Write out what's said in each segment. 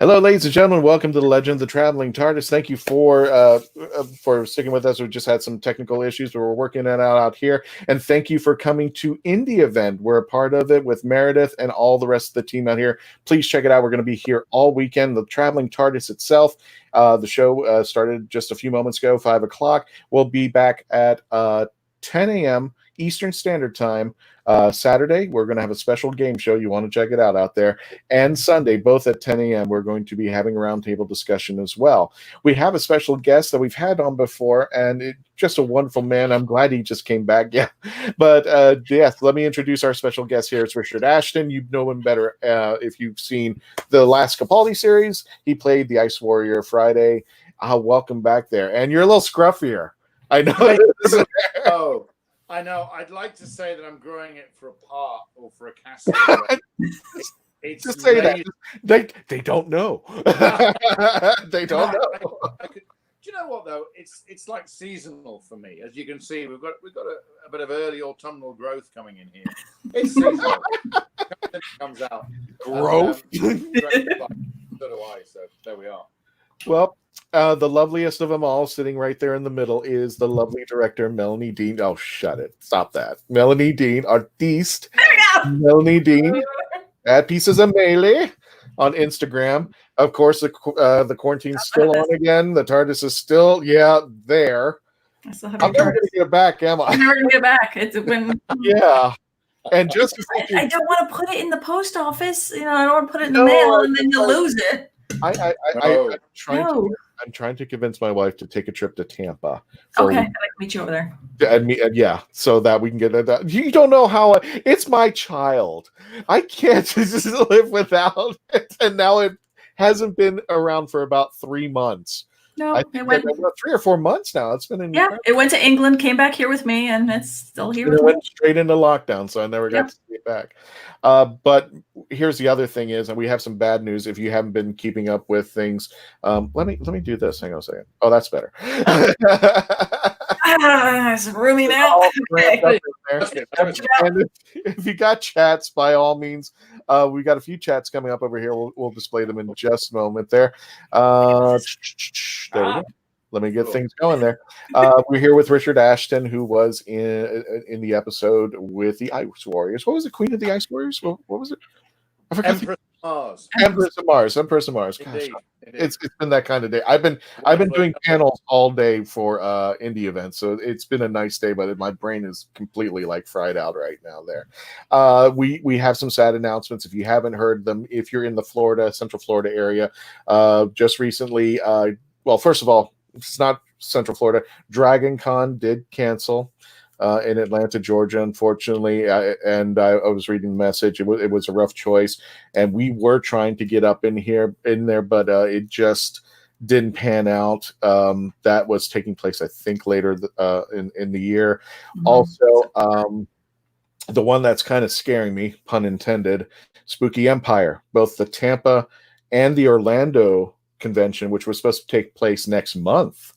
Hello, ladies and gentlemen. Welcome to the Legends of Traveling TARDIS. Thank you for sticking with us. We just had some technical issues, but we're working it out here. And thank you for coming to Indie Event. We're a part of it with Meredith and all the rest of the team out here. Please check it out. We're going to be here all weekend. The Traveling TARDIS itself, the show started just a few moments ago, 5 o'clock. We'll be back at 10 a.m. Eastern Standard Time. Saturday, we're going to have a special game show. You want to check it out there. And Sunday, both at 10 a.m., we're going to be having a roundtable discussion as well. We have a special guest that we've had on before, and just a wonderful man. I'm glad he just came back. Yeah. But yes, let me introduce our special guest here. It's Richard Ashton. You know him better if you've seen the last Capaldi series. He played the Ice Warrior Friday. Welcome back there. And you're a little scruffier. I know. Oh. I know. I'd like to say that I'm growing it for a part or for a cast. It's just say that. They don't know. They don't know. Do you know what though? It's like seasonal for me. As you can see, we've got a bit of early autumnal growth coming in here. It's seasonal. It comes out. Growth. So do I. So there we are. Well, the loveliest of them all, sitting right there in the middle, is the lovely director, Melanie Dean. Oh, shut it. Stop that. Melanie Dean, artiste. Melanie Dean, at Pieces of Melee on Instagram. Of course, the quarantine's still on again. The TARDIS is still, there. I'm never going to get it back, am I? I'm never going to get it back. It's when... Yeah. And just I don't want to put it in the post office. I don't want to put it in the mail and then you lose it. I'm trying to convince my wife to take a trip to Tampa. Okay, I'd like to meet you over there. Yeah, so that we can get that. You don't know how it's my child. I can't just live without it. And now it hasn't been around for about 3 months. No, it went 3 or 4 months now. It's been it went to England, came back here with me, and it's still here. It went straight into lockdown, so I never got to see it back. But here's the other thing is, and we have some bad news if you haven't been keeping up with things. Let me do this. Hang on a second. Oh, that's better. It's roomy now. And if you got chats, by all means, we got a few chats coming up over here. We'll display them in just a moment there. There we go. Let me get things going there. We're here with Richard Ashton, who was in the episode with the Ice Warriors. What was it? Queen of the Ice Warriors? What was it? I forgot. Empress of Mars. Empress of Mars. Empress of Mars. Gosh, it's been that kind of day. I've been doing panels all day for indie events, so it's been a nice day. But my brain is completely fried out right now. There, we have some sad announcements. If you haven't heard them, if you're in the Central Florida area, just recently. Well, first of all, it's not Central Florida. Dragon Con did cancel in Atlanta, Georgia, unfortunately. I was reading the message. It was a rough choice, and we were trying to get up in there, but it just didn't pan out. That was taking place, I think, later in the year. Mm-hmm. Also, the one that's kind of scaring me, pun intended, Spooky Empire, both the Tampa and the Orlando convention, which was supposed to take place next month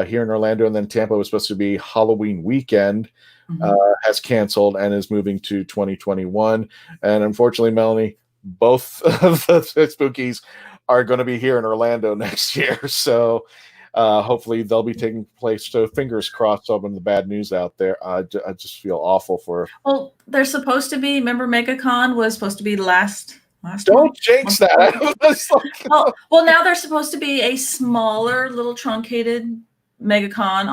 here in Orlando, and then Tampa was supposed to be Halloween weekend, has canceled and is moving to 2021. And unfortunately, Melanie, both of the Spookies are going to be here in Orlando next year. So hopefully they'll be taking place. So fingers crossed on the bad news out there. I just feel awful for. Well, they're supposed to be. Remember, MegaCon was supposed to be last Don't jinx that. Well, now they're supposed to be a smaller, little truncated MegaCon.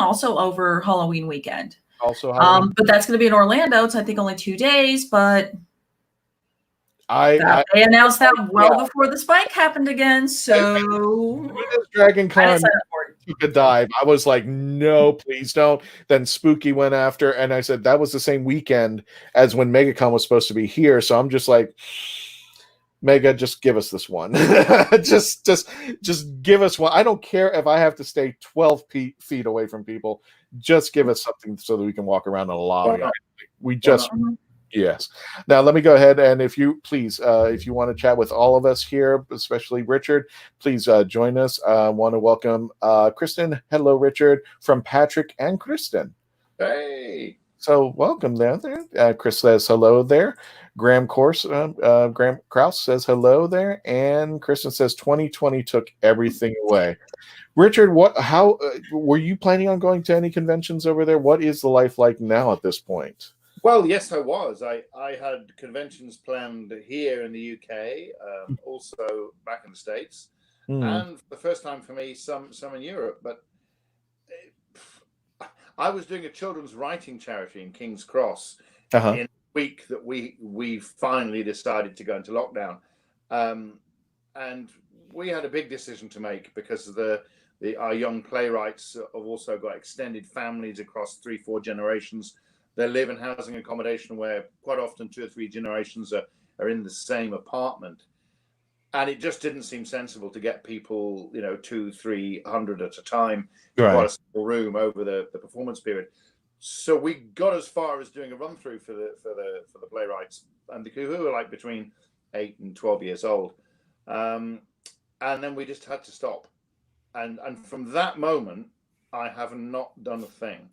Also over Halloween weekend. But that's going to be in Orlando. It's I think only 2 days. But they announced that before the spike happened again. So Dragon Con took a dive. I was like, no, please don't. Then Spooky went after, and I said that was the same weekend as when MegaCon was supposed to be here. So I'm just like, Mega, just give us this one. just give us one. I don't care if I have to stay 12 feet away from people. Just give us something so that we can walk around in a lobby. Yes. Now let me go ahead, and if you want to chat with all of us here, especially Richard, please join us. I want to welcome Kristen. Hello, Richard, from Patrick and Kristen. Hey. So welcome there. Chris says hello there. Graham Kraus says hello there, and Kristen says 2020 took everything away. Richard, how were you planning on going to any conventions over there? What is the life like now at this point? Well, yes, I was. I had conventions planned here in the UK, also back in the States, and for the first time for me, some in Europe. But I was doing a children's writing charity in King's Cross in the week that we finally decided to go into lockdown, and we had a big decision to make because of our young playwrights have also got extended families across 3-4 generations. They live in housing accommodation where quite often 2 or 3 generations are in the same apartment. And it just didn't seem sensible to get people, 200-300 at a time in quite a small room over the performance period. So we got as far as doing a run through for the playwrights and who were like between 8 and 12 years old. And then we just had to stop. And from that moment, I have not done a thing.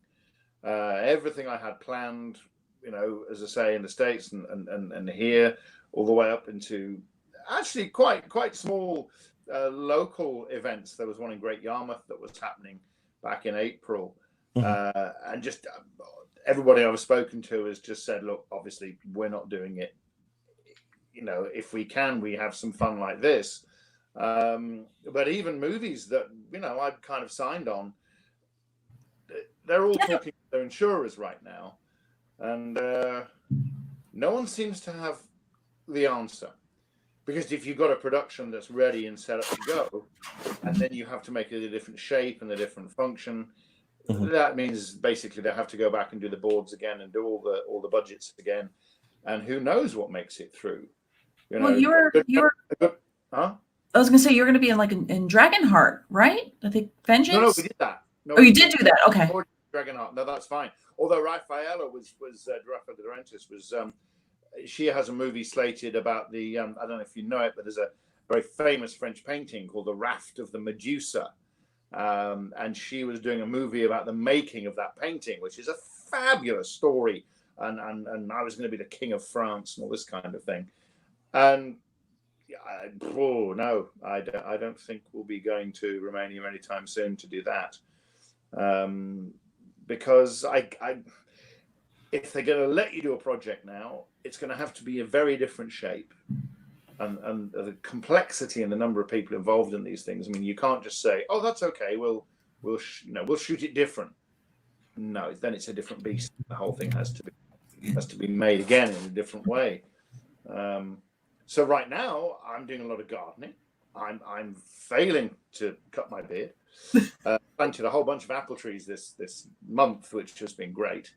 Everything I had planned, as I say, in the States and here, all the way up into actually quite small local events. There was one in Great Yarmouth that was happening back in April, and just everybody I've spoken to has just said, look, obviously we're not doing it. If we can, we have some fun like this. But even movies that I've kind of signed on, they're all talking to their insurers right now, and no one seems to have the answer. Because if you've got a production that's ready and set up to go, and then you have to make it a different shape and a different function, that means basically they have to go back and do the boards again and do all the budgets again, and who knows what makes it through. Well, I was going to say you're going to be in Dragonheart, right? I think Vengeance. No, we did that. No, you did do that. Okay. Dragonheart. No, that's fine. Although Raffaella was Rafa de Laurentiis was. She has a movie slated about the, I don't know if you know it, but there's a very famous French painting called The Raft of the Medusa. And she was doing a movie about the making of that painting, which is a fabulous story. And I was going to be the King of France and all this kind of thing. And I don't think we'll be going to Romania anytime soon to do that. Because if they're going to let you do a project now, it's going to have to be a very different shape, and the complexity and the number of people involved in these things. I mean, you can't just say, "Oh, that's okay. We'll shoot it different." No, then it's a different beast. The whole thing has to be made again in a different way. So right now, I'm doing a lot of gardening. I'm failing to cut my beard. Planted a whole bunch of apple trees this month, which has been great.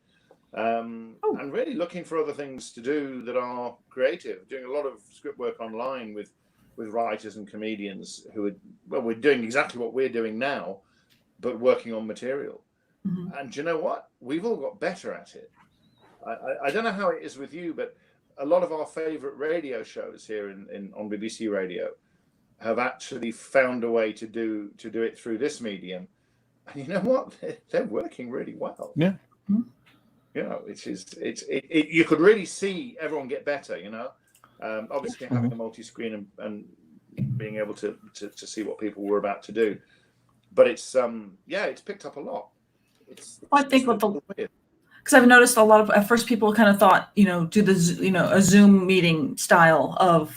And really looking for other things to do that are creative. Doing a lot of script work online with writers and comedians who we're doing exactly what we're doing now, but working on material. And do you know what? We've all got better at it. I don't know how it is with you, but a lot of our favorite radio shows here on BBC Radio have actually found a way to do it through this medium. And you know what? They're working really well. Yeah. You could really see everyone get better, obviously having a multi-screen and being able to see what people were about to do. But it's picked up a lot. I think because I've noticed a lot of, at first people kind of thought, do a Zoom meeting style of,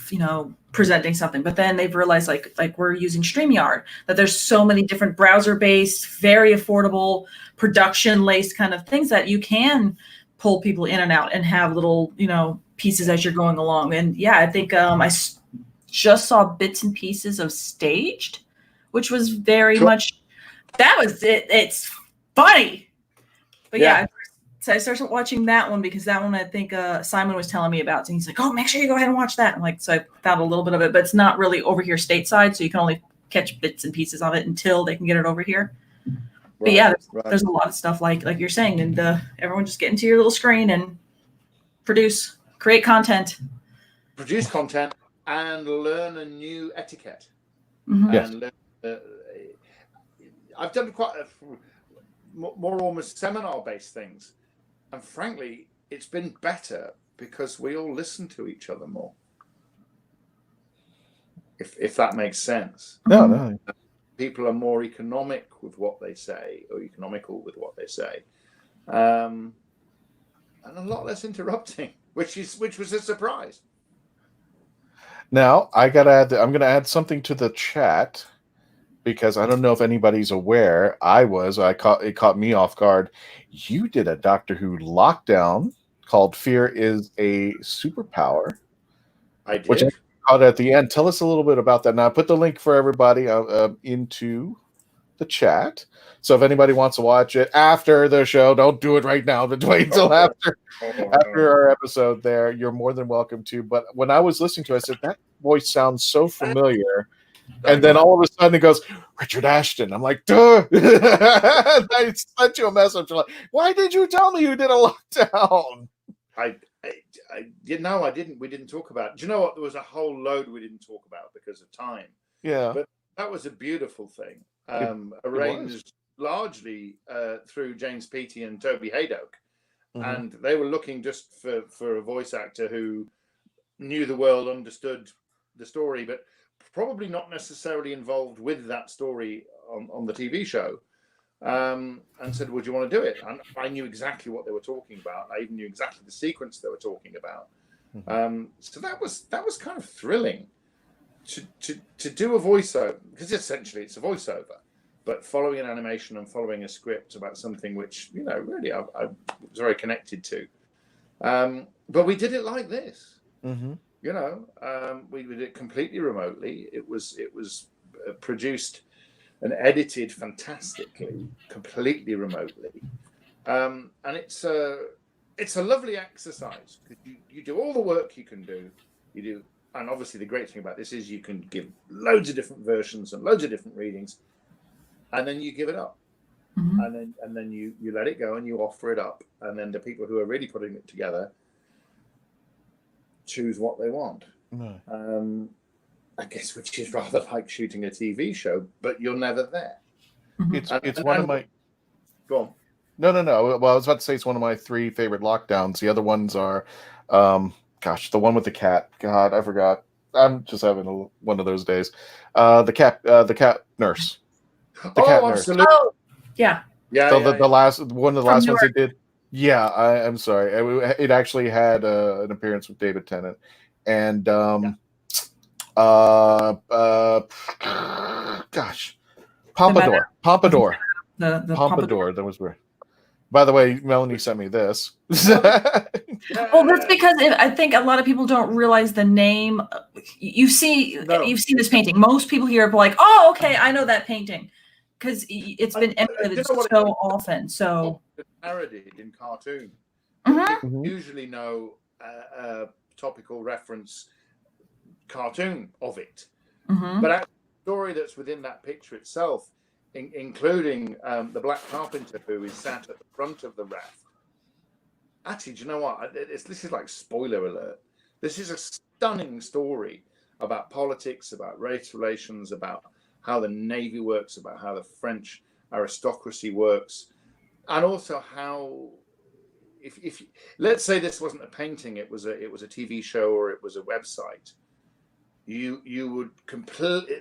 presenting something, but then they've realized like we're using StreamYard, that there's so many different browser-based, very affordable, production-laced kind of things that you can pull people in and out and have little, pieces as you're going along. And yeah, I think I just saw bits and pieces of Staged, which was very much, that was it. It's funny. But yeah, so I started watching that one because that one I think Simon was telling me about. And he's like, oh, make sure you go ahead and watch that. I'm like, so I found a little bit of it, but it's not really over here stateside. So you can only catch bits and pieces of it until they can get it over here. But yeah, there's a lot of stuff like you're saying, and everyone just get into your little screen and create content. Produce content and learn a new etiquette. Yes. And I've done quite more almost seminar-based things. And frankly, it's been better because we all listen to each other more. If that makes sense. No. People are more economic with what they say, or economical with what they say, and a lot less interrupting, which was a surprise. Now I'm going to add something to the chat, because I don't know if anybody's aware. It caught me off guard. You did a Doctor Who lockdown called "Fear is a Superpower." I did. Which I caught at the end. Tell us a little bit about that. Now, I put the link for everybody into the chat. So if anybody wants to watch it after the show, don't do it right now, but wait until after our episode there. You're more than welcome to. But when I was listening to it, I said, that voice sounds so familiar. And then all of a sudden it goes, Richard Ashton. I'm like, duh. I sent you a message. I'm like, why did you tell me you did a lockdown? I didn't. We didn't talk about it. Do you know what? There was a whole load we didn't talk about because of time. Yeah. But that was a beautiful thing. Arranged largely through James Peaty and Toby Haydock. Mm-hmm. And they were looking just for a voice actor who knew the world, understood the story, but probably not necessarily involved with that story on the TV show. And said, would you want to do it? And I knew exactly what they were talking about. I even knew exactly the sequence they were talking about. Mm-hmm. So that was kind of thrilling to do a voiceover, because essentially it's a voiceover, but following an animation and following a script about something which, really I was very connected to. But we did it like this. Mm-hmm. We did it completely remotely. It was produced and edited fantastically, completely remotely, and it's a lovely exercise, because you do all the work you can do. You do, and obviously the great thing about this is you can give loads of different versions and loads of different readings, and then you give it up, mm-hmm. and then you let it go and you offer it up, and then the people who are really putting it together choose what they want. No. I guess, which is rather like shooting a TV show, but you're never there. It's one of my. Go on. No. Well, I was about to say it's one of my 3 favorite lockdowns. The other ones are, the one with the cat. God, I forgot. I'm just having one of those days. The cat nurse. The cat nurse. Absolutely. Oh, yeah. Yeah. So the last one of the last ones they did. Yeah, I'm sorry. It actually had an appearance with David Tennant, and Pompadour. The Pompadour. That was weird. By the way, Melanie sent me this. Well, that's because I think a lot of people don't realize the name. You've seen this painting. Most people here are like, "Oh, okay, I know that painting," because it's been emulated so often. So parodied in cartoon. Mm-hmm. You usually know a topical reference cartoon of it, mm-hmm. but actually, the story that's within that picture itself, including the Black Carpenter who is sat at the front of the raft. Actually, do you know what? This is like spoiler alert. This is a stunning story about politics, about race relations, about how the Navy works, about how the French aristocracy works, and also how, if let's say this wasn't a painting, it was a TV show or it was a website, you would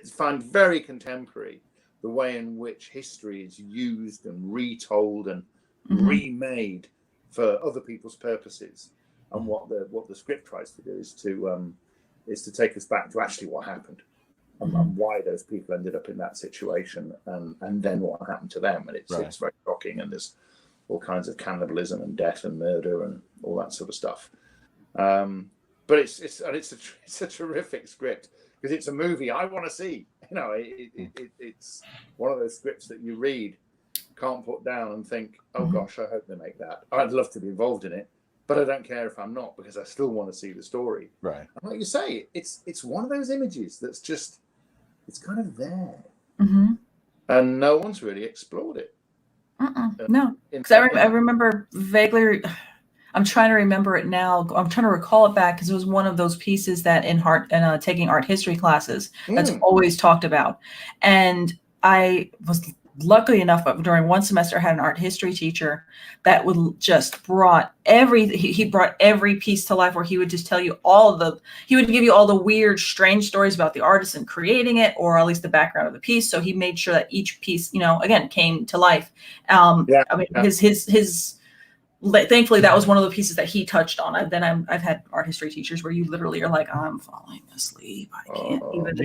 find very contemporary the way in which history is used and retold and mm-hmm. remade for other people's purposes, and what the script tries to do is to take us back to actually what happened, and why those people ended up in that situation, and then what happened to them. And it's very shocking, and there's all kinds of cannibalism and death and murder and all that sort of stuff. But it's a terrific script, because it's a movie I want to see. It's one of those scripts that you read, can't put down, and think, oh gosh, I hope they make that. I'd love to be involved in it, but I don't care if I'm not, because I still want to see the story. Right. And like you say, it's one of those images that's just, it's kind of there, mm-hmm. and no one's really explored it. No, because I remember vaguely. I'm trying to remember it now. I'm trying to recall it back, because it was one of those pieces that in taking art history classes that's always talked about. And I was luckily enough, during one semester, I had an art history teacher that would just brought he brought every piece to life, where he would just tell you he would give you all the weird, strange stories about the artisan creating it, or at least the background of the piece. So he made sure that each piece, again, came to life. His thankfully that was one of the pieces that he touched on. I've had art history teachers where you literally are like, I'm falling asleep, I can't even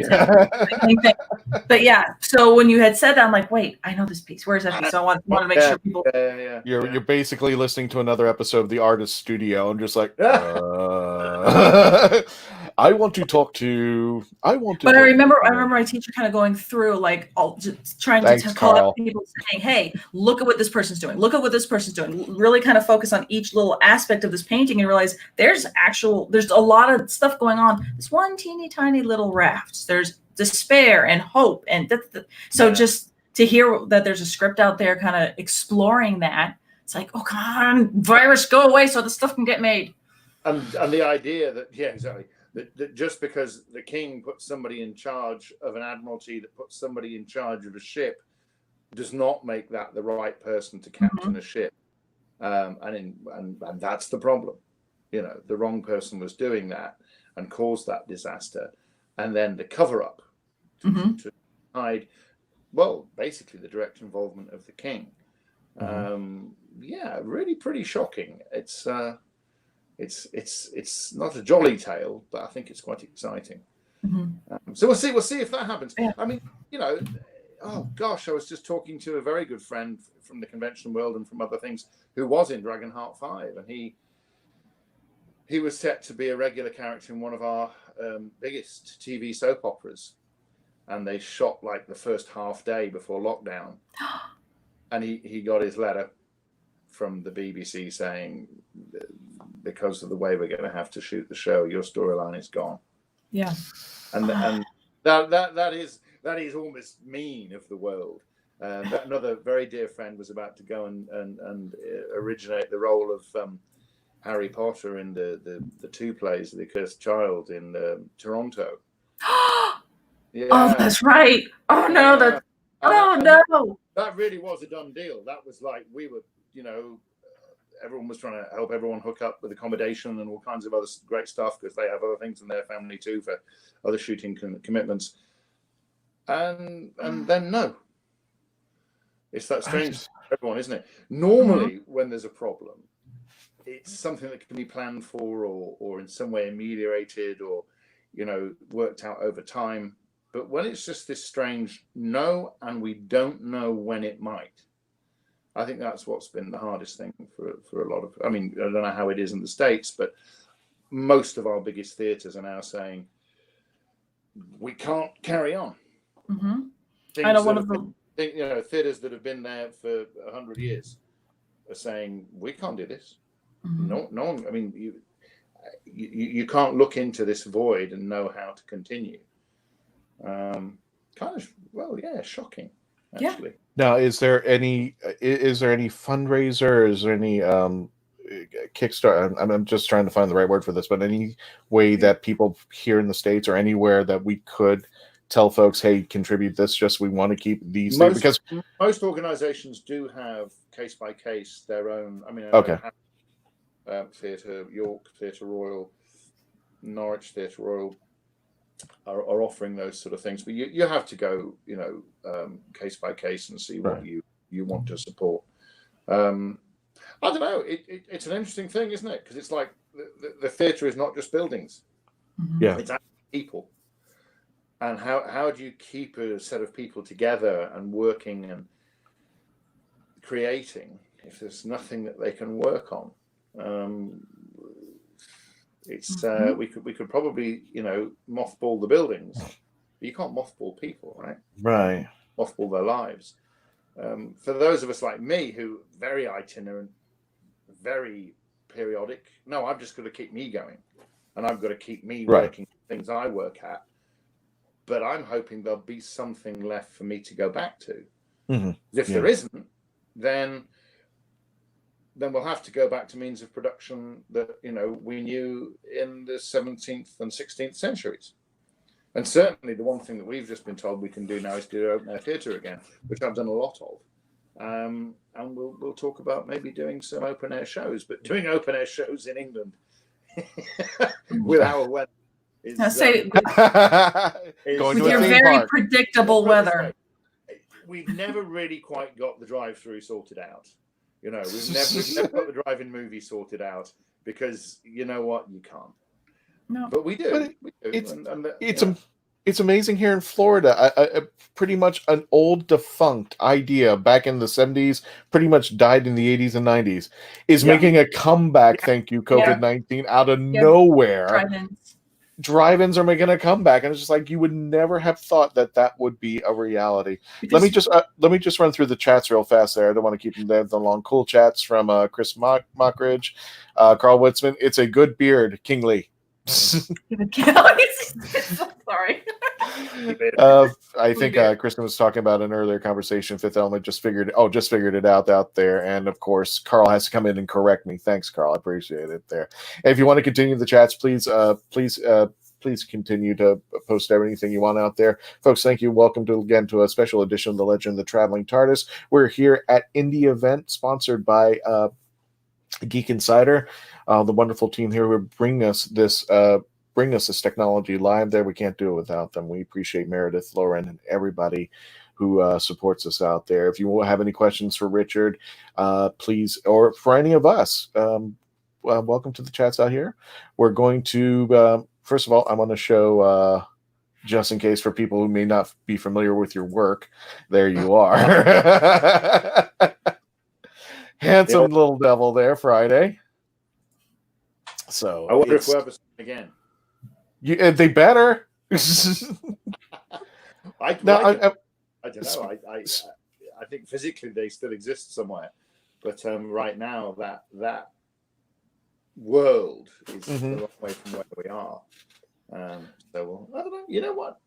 but yeah, so when you had said that, I'm like, wait, I know this piece, where's that piece? So I want to make sure people you're basically listening to another episode of the Artist Studio and just like I want to but I remember my teacher kind of going through like just trying to call out people, saying, hey, look at what this person's doing, really kind of focus on each little aspect of this painting and realize there's a lot of stuff going on. This one teeny tiny little raft, there's despair and hope, and just to hear that there's a script out there kind of exploring that, it's like, oh, come on, virus, go away so the stuff can get made. And the idea that that just because the king puts somebody in charge of an admiralty, that puts somebody in charge of a ship, does not make that the right person to captain a ship. And that's the problem. The wrong person was doing that and caused that disaster. And then the cover up to hide, basically the direct involvement of the king. Really pretty shocking. It's not a jolly tale, but I think it's quite exciting. So we'll see if that happens. Yeah. I mean, oh gosh, I was just talking to a very good friend from the convention world and from other things who was in Dragonheart 5, and he was set to be a regular character in one of our biggest TV soap operas, and they shot like the first half day before lockdown, and he got his letter from the BBC saying, because of the way we're going to have to shoot the show, your storyline is gone. Yeah, and that is almost mean of the world. Another very dear friend was about to go and originate the role of Harry Potter in the two plays, The Cursed Child, in Toronto. Yeah. Oh, that's right. Oh no, no. That really was a done deal. That was like, we were, everyone was trying to help everyone hook up with accommodation and all kinds of other great stuff, because they have other things in their family too for other shooting commitments. And then no. It's that strange for everyone, isn't it? Normally, when there's a problem, it's something that can be planned for or in some way ameliorated or, worked out over time. But when it's just this strange no, and we don't know when it might, I think that's what's been the hardest thing for a lot of, I mean, I don't know how it is in the States, but most of our biggest theatres are now saying, we can't carry on. I know one of them. Theatres that have been there for 100 years are saying, we can't do this. No one, I mean, you can't look into this void and know how to continue. Shocking, actually. Yeah. Now, is there any fundraiser? Is there any Kickstarter? I'm just trying to find the right word for this, but any way that people here in the States or anywhere that we could tell folks, hey, contribute this, just we want to keep these things? Because most organizations do have case by case their own. I mean, Theatre York, Theatre Royal, Norwich Theatre Royal are offering those sort of things, but you have to go, case by case and see what you want to support. I don't know. It's an interesting thing, isn't it? Because it's like the theatre is not just buildings. Yeah, it's actually people. And how do you keep a set of people together and working and creating if there's nothing that they can work on? We could probably mothball the buildings, but you can't mothball people, right? Right. Mothball their lives. For those of us like me who very itinerant, very periodic, no, I've just got to keep me going, and I've got to keep me working things I work at. But I'm hoping there'll be something left for me to go back to. If there isn't, then we'll have to go back to means of production that we knew in the 17th and 16th centuries. And certainly the one thing that we've just been told we can do now is do open air theatre again, which I've done a lot of. And we'll talk about maybe doing some open air shows, but doing open air shows in England with our weather is with going to your very park. predictable weather. We've never really quite got the drive-through sorted out. You know, we've never got the drive-in movie sorted out because you know what, you can't. No, but we do. It's amazing here in Florida. Pretty much an old defunct idea back in the 70s, pretty much died in the 80s and 90s, is making a comeback. Thank you, COVID-19, out of nowhere. Drive-ins are making a comeback, and it's just like you would never have thought that would be a reality. Let me just run through the chats real fast there. I don't want to keep them there long. Cool chats from Chris Mockridge, Carl Witzman. It's a good beard, King Lee. Sorry. I think Kristen was talking about an earlier conversation. Fifth Element just figured it out there, and of course Carl has to come in and correct me. Thanks, Carl. I appreciate it there. And if you want to continue the chats, please continue to post anything you want out there, folks. Thank you. Welcome to a special edition of the Legend of the Traveling TARDIS. We're here at Indie Event, sponsored by Geek Insider. The wonderful team here who bring us this technology live there. We can't do it without them. We appreciate Meredith, Lauren, and everybody who supports us out there. If you have any questions for Richard, please, or for any of us, welcome to the chats out here. We're going to, first of all, I want to show, just in case for people who may not be familiar with your work, there you are. Handsome little devil there, Friday. So I wonder if we'll ever see again. They better. I don't know. I think physically they still exist somewhere, but right now that world is a long way from where we are. So I don't know. You know what?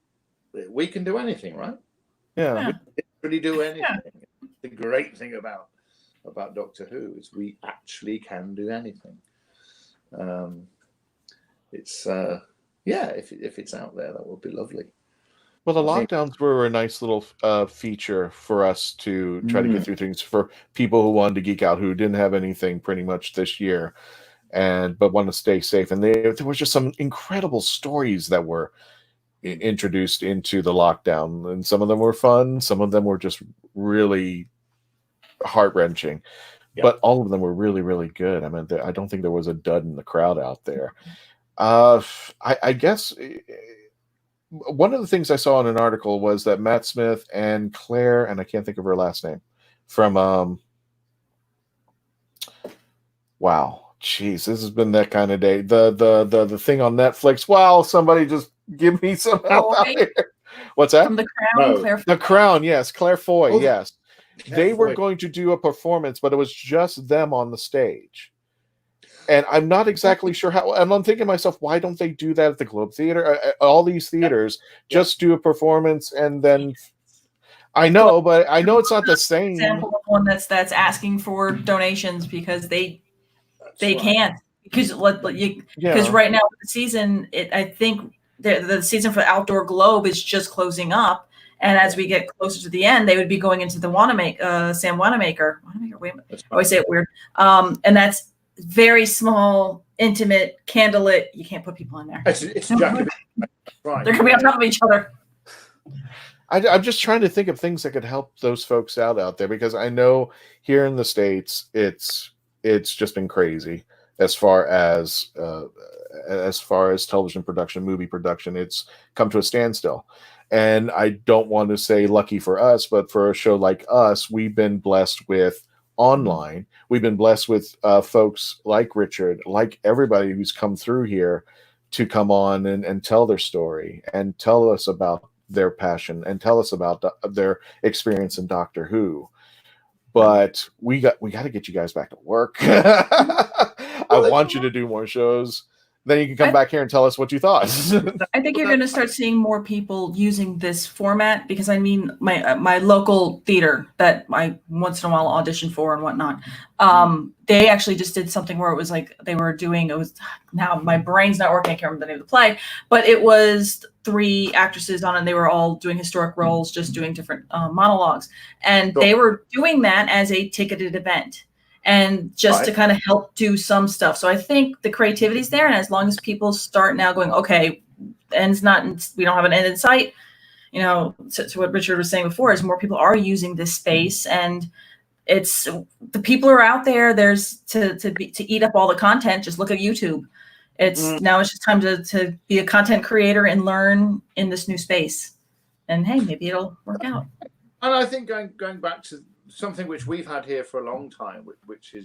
We can do anything, right? Yeah. We can really do anything. Yeah. The great thing about Doctor Who is we actually can do anything. It's if it's out there, that would be lovely. Well, the lockdowns were a nice little feature for us to try to get through things for people who wanted to geek out, who didn't have anything pretty much this year, but want to stay safe. And there was just some incredible stories that were introduced into the lockdown, and some of them were fun, some of them were just really heart-wrenching. Yeah. But all of them were really, really good. I mean, I don't think there was a dud in the crowd out there. I guess one of the things I saw in an article was that Matt Smith and Claire, and I can't think of her last name, from wow, jeez, this has been that kind of day. The thing on Netflix. Wow, somebody just give me some help out here. What's that? From The Crown. Claire The Crown, yes, Claire Foy, yes. They were going to do a performance, but it was just them on the stage. And I'm not exactly sure how. And I'm thinking to myself, why don't they do that at the Globe Theater? All these theaters just do a performance and then. I know, but I know it's not the same. Example of one that's asking for donations because they can't because right now the season I think the season for Outdoor Globe is just closing up. And as we get closer to the end, they would be going into the Sam Wanamaker. Wait a minute. I always say it weird. And that's very small, intimate, candlelit. You can't put people in there. It's They're going to be on top of each other. I'm just trying to think of things that could help those folks out there, because I know here in the States, it's just been crazy as far as television production, movie production. It's come to a standstill. And I don't want to say lucky for us, but for a show like us, we've been blessed with online. We've been blessed with folks like Richard, like everybody who's come through here to come on and tell their story and tell us about their passion and tell us about their experience in Doctor Who. But we got to get you guys back to work. I want you to do more shows. then you can come back here and tell us what you thought. I think you're going to start seeing more people using this format, because I mean, my local theater that I once in a while audition for and whatnot, they actually just did something where it was like they were doing, it was, now my brain's not working, I can't remember the name of the play, but it was 3 actresses on, and they were all doing historic roles, just doing different monologues, and they were doing that as a ticketed event. And just to kind of help do some stuff. So I think the creativity's there. And as long as people start now going, okay, we don't have an end in sight, you know, to what Richard was saying before, is more people are using this space, and it's the people are out there. There's to eat up all the content. Just look at YouTube. Now it's just time to be a content creator and learn in this new space. And hey, maybe it'll work out. And I think going back to something which we've had here for a long time, which I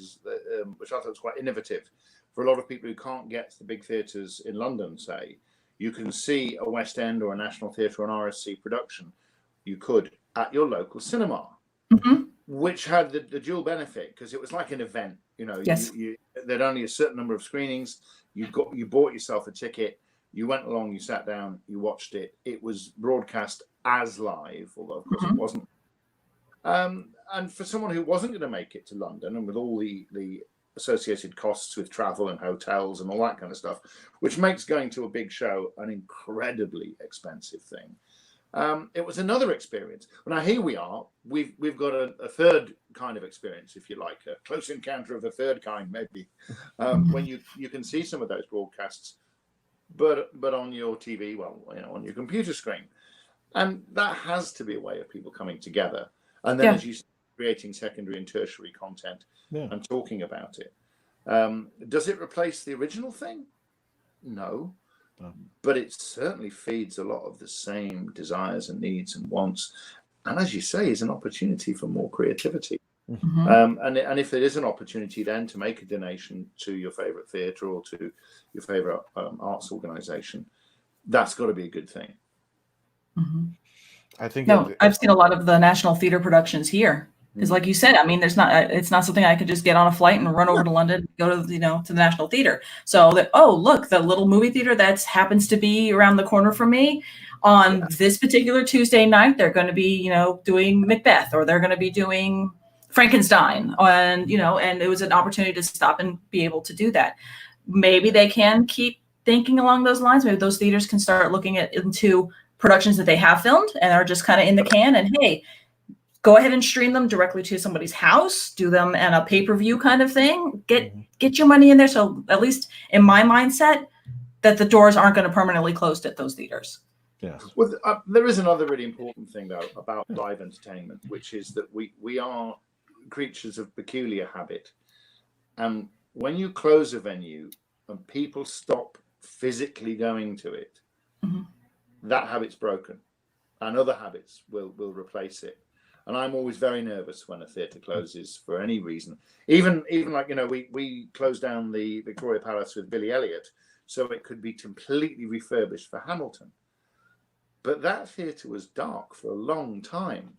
thought was quite innovative for a lot of people who can't get to the big theatres in London, say, you can see a West End or a National Theatre or an RSC production, you could, at your local cinema, which had the dual benefit, because it was like an event, you know, there'd only a certain number of screenings, you bought yourself a ticket, you went along, you sat down, you watched it, it was broadcast as live, although of course it wasn't. And for someone who wasn't going to make it to London, and with all the associated costs with travel and hotels and all that kind of stuff, which makes going to a big show an incredibly expensive thing, it was another experience. Well, now here we are, we've got a third kind of experience, if you like, a close encounter of a third kind, maybe, when you can see some of those broadcasts, but on your TV, well, you know, on your computer screen, and that has to be a way of people coming together. And then, as you say, creating secondary and tertiary content and talking about it. Does it replace the original thing? No. But it certainly feeds a lot of the same desires and needs and wants. And as you say, is an opportunity for more creativity. And if there is an opportunity then to make a donation to your favorite theatre or to your favorite arts organization, that's got to be a good thing. I think I've seen a lot of the National Theatre productions here. Because, like you said, I mean, it's not something I could just get on a flight and run over to London, go to the National Theatre. So look, the little movie theater that happens to be around the corner from me on this particular Tuesday night, they're going to be, doing Macbeth, or they're going to be doing Frankenstein, and it was an opportunity to stop and be able to do that. Maybe they can keep thinking along those lines. Maybe those theaters can start looking into productions that they have filmed and are just kind of in the can, and hey, go ahead and stream them directly to somebody's house, do them in a pay-per-view kind of thing, get your money in there. So at least in my mindset, that the doors aren't going to permanently close at those theaters. Yeah. Well, there is another really important thing though about live entertainment, which is that we are creatures of peculiar habit. And when you close a venue and people stop physically going to it, that habit's broken and other habits will replace it. And I'm always very nervous when a theatre closes for any reason. Even like, we closed down the Victoria Palace with Billy Elliot, so it could be completely refurbished for Hamilton. But that theatre was dark for a long time.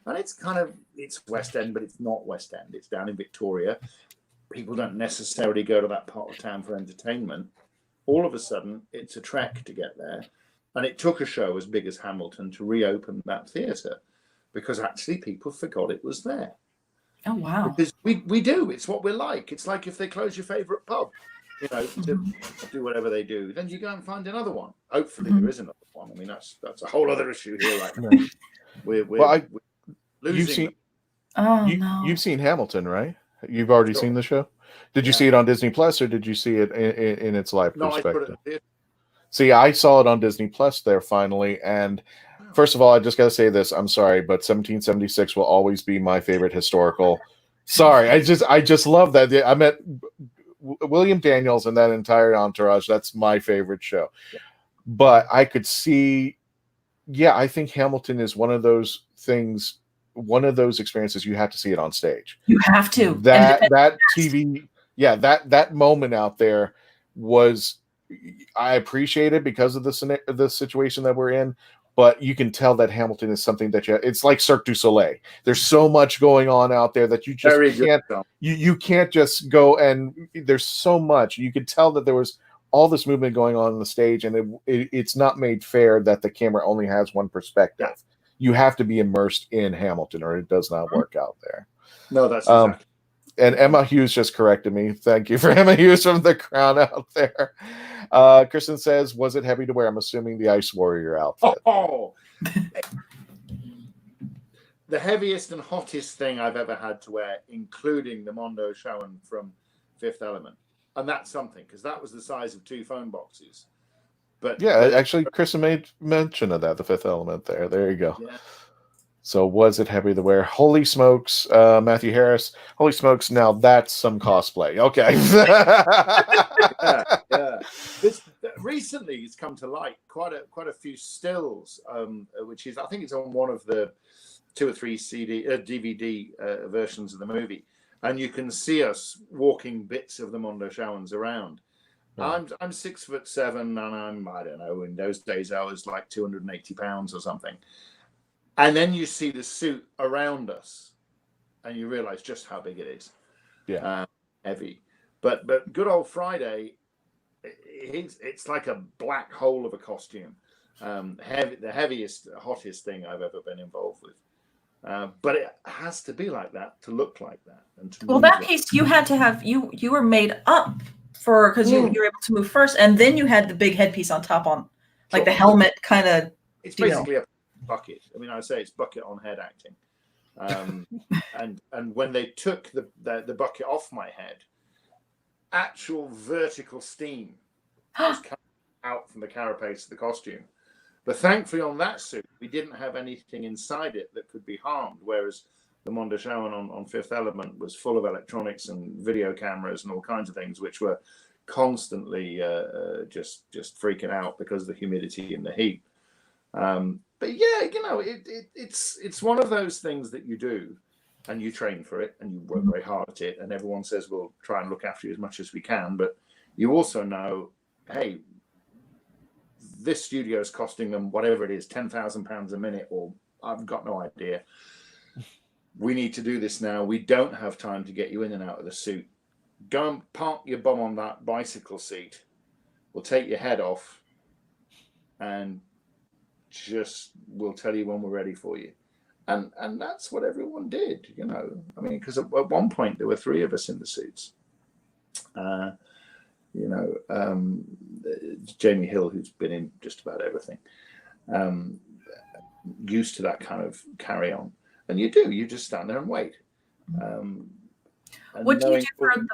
And it's West End, but it's not West End. It's down in Victoria. People don't necessarily go to that part of town for entertainment. All of a sudden, it's a trek to get there. And it took a show as big as Hamilton to reopen that theatre, because actually people forgot it was there. Oh, wow. Because we do. It's what we're like. It's like if they close your favourite pub, to do whatever they do, then you go and find another one. Hopefully there is another one. I mean, that's a whole other issue here right now. We're losing. You've seen Hamilton, right? You've already seen the show? Did you see it on Disney Plus, or did you see it in its live perspective? See, I saw it on Disney Plus there finally, and first of all, I just got to say this. I'm sorry, but 1776 will always be my favorite historical. Sorry, I just love that. I met William Daniels and that entire entourage. That's my favorite show. Yeah. But I could see, I think Hamilton is one of those things, one of those experiences you have to see it on stage. You have to. That TV, that moment out there was, I appreciate it because of the situation that we're in. But you can tell that Hamilton is something that it's like Cirque du Soleil. There's so much going on out there that you just can't, you can't just go, and there's so much. You could tell that there was all this movement going on the stage, and it's not made fair that the camera only has one perspective. Yeah. You have to be immersed in Hamilton, or it does not work out there. No, that's exactly. And Emma Hughes just corrected me. Thank you for Emma Hughes from The Crown out there. Kristen says, was it heavy to wear? I'm assuming the Ice Warrior outfit. Oh. The heaviest and hottest thing I've ever had to wear, including the Mondoshawan from Fifth Element. And that's something, because that was the size of 2 phone boxes. But yeah, actually, Kristen made mention of that, the Fifth Element there. There you go. Yeah. So was it heavy to wear? Holy smokes, Matthew Harris. Holy smokes, now that's some cosplay. Okay. yeah. Recently, it's come to light quite a few stills, which is, I think it's on one of the 2 or 3 DVD versions of the movie, and you can see us walking bits of the Mondoshawans around. Yeah. I'm 6'7", and I don't know, in those days I was like 280 pounds or something. And then you see the suit around us, and you realize just how big it is. Yeah, heavy. But good old Friday, it's like a black hole of a costume. The heaviest, hottest thing I've ever been involved with. But it has to be like that to look like that. And to that piece you had to have you were made up for, because you were able to move first, and then you had the big headpiece on top, on like the helmet kind of. It's basically a bucket. I mean, I say it's bucket on head acting. And when they took the bucket off my head, actual vertical steam was coming out from the carapace of the costume. But thankfully on that suit, we didn't have anything inside it that could be harmed, whereas the Mondoshawan on Fifth Element was full of electronics and video cameras and all kinds of things, which were constantly just freaking out because of the humidity and the heat. But yeah, it's one of those things that you do, and you train for it, and you work very hard at it, and everyone says we'll try and look after you as much as we can, but you also know, hey, this studio is costing them whatever it is, £10,000 a minute, or I've got no idea. We need to do this now. We don't have time to get you in and out of the suit. Go and park your bum on that bicycle seat. We'll take your head off, and we'll tell you when we're ready for you. And that's what everyone did, I mean, because at one point there were 3 of us in the suits. Jamie Hill, who's been in just about everything, used to that kind of carry on. And you just stand there and wait. What do you do for the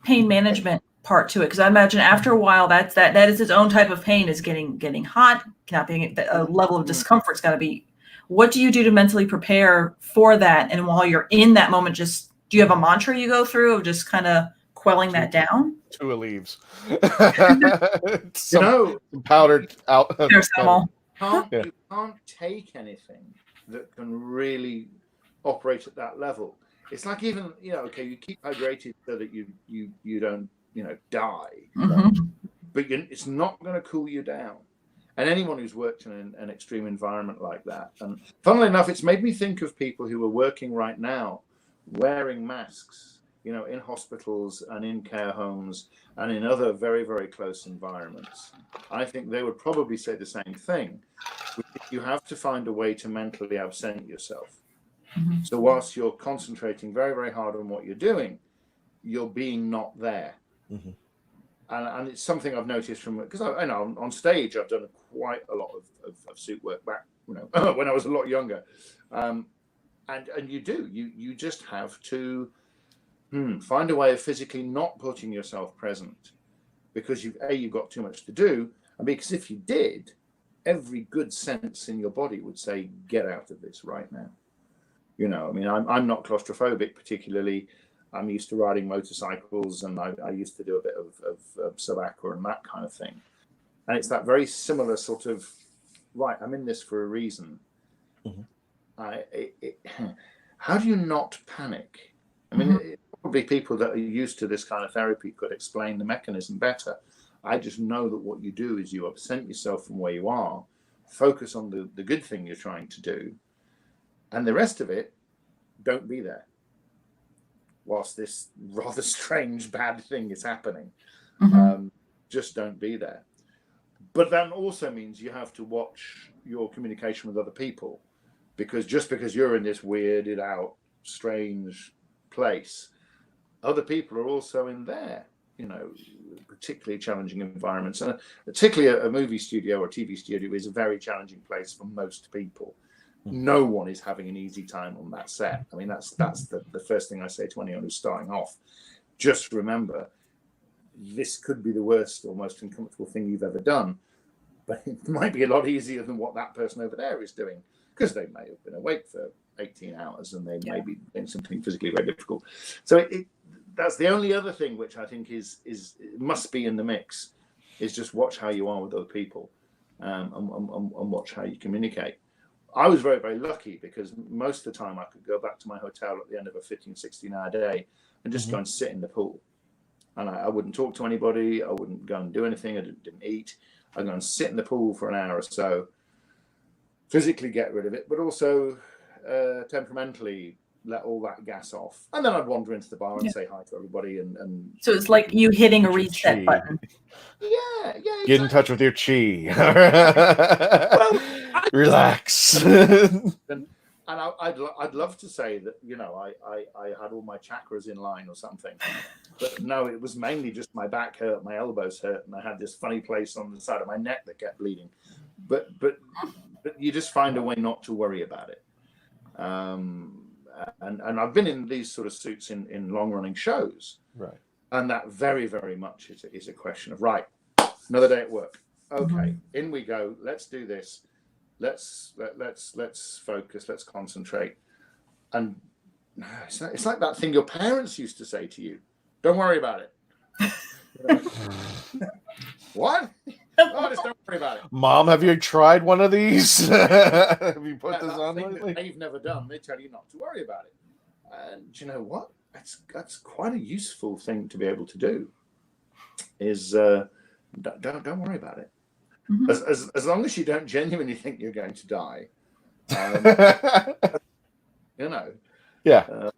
pain management part to it? Because I imagine after a while, that is its own type of pain, is getting hot, not being a level of discomfort's got to be. What do you do to mentally prepare for that? And while you're in that moment, do you have a mantra you go through of just kind of quelling that down? 2 leaves. Some powdered out. You can't take anything that can really operate at that level. It's like, even you keep hydrated so that you don't die, but it's not going to cool you down. And anyone who's worked in an extreme environment like that, and funnily enough, it's made me think of people who are working right now wearing masks, in hospitals and in care homes and in other very, very close environments. I think they would probably say the same thing. You have to find a way to mentally absent yourself. Mm-hmm. So whilst you're concentrating very, very hard on what you're doing, you're being not there. Mm-hmm. And it's something I've noticed because I know on stage I've done quite a lot of suit work back, when I was a lot younger. And you just have to find a way of physically not putting yourself present, because you've got too much to do, and because if you did, every good sense in your body would say, get out of this right now. I mean, I'm not claustrophobic particularly. I'm used to riding motorcycles, and I used to do a bit of sub-aqua and that kind of thing. And it's that very similar sort of, right, I'm in this for a reason. Mm-hmm. How do you not panic? I mean, probably people that are used to this kind of therapy could explain the mechanism better. I just know that what you do is you absent yourself from where you are, focus on the good thing you're trying to do, and the rest of it, don't be there whilst this rather strange, bad thing is happening. Mm-hmm. just don't be there. But that also means you have to watch your communication with other people, because just because you're in this weirded out, strange place, other people are also in there, particularly challenging environments. And particularly a movie studio or TV studio is a very challenging place for most people. No one is having an easy time on that set. I mean, that's the first thing I say to anyone who's starting off. Just remember, this could be the worst or most uncomfortable thing you've ever done, but it might be a lot easier than what that person over there is doing, because they may have been awake for 18 hours and they may be doing something physically very difficult. So that's the only other thing which I think is must be in the mix, is just watch how you are with other people, and watch how you communicate. I was very, very lucky, because most of the time I could go back to my hotel at the end of a 15, 16-hour day and just go and sit in the pool. And I wouldn't talk to anybody. I wouldn't go and do anything. I didn't eat. I'd go and sit in the pool for an hour or so, physically get rid of it, but also temperamentally let all that gas off. And then I'd wander into the bar and say hi to everybody. And so it's like you hitting a reset button. Yeah, exactly. Get in touch with your chi. Well, relax. And I'd love to say that, I had all my chakras in line or something, but no, it was mainly just my back hurt, my elbows hurt, and I had this funny place on the side of my neck that kept bleeding. But you just find a way not to worry about it. And I've been in these sort of suits in long running shows, right? And that very, very much is a question of, right, another day at work. Okay, in we go. Let's do this. Let's focus. Let's concentrate. And it's like that thing your parents used to say to you: "Don't worry about it." What? Oh, just don't worry about it. Mom, have you tried one of these? Have you put this on lately? They've never done. They tell you not to worry about it. And do you know what? That's quite a useful thing to be able to do. Is don't worry about it. As long as you don't genuinely think you're going to die, Yeah.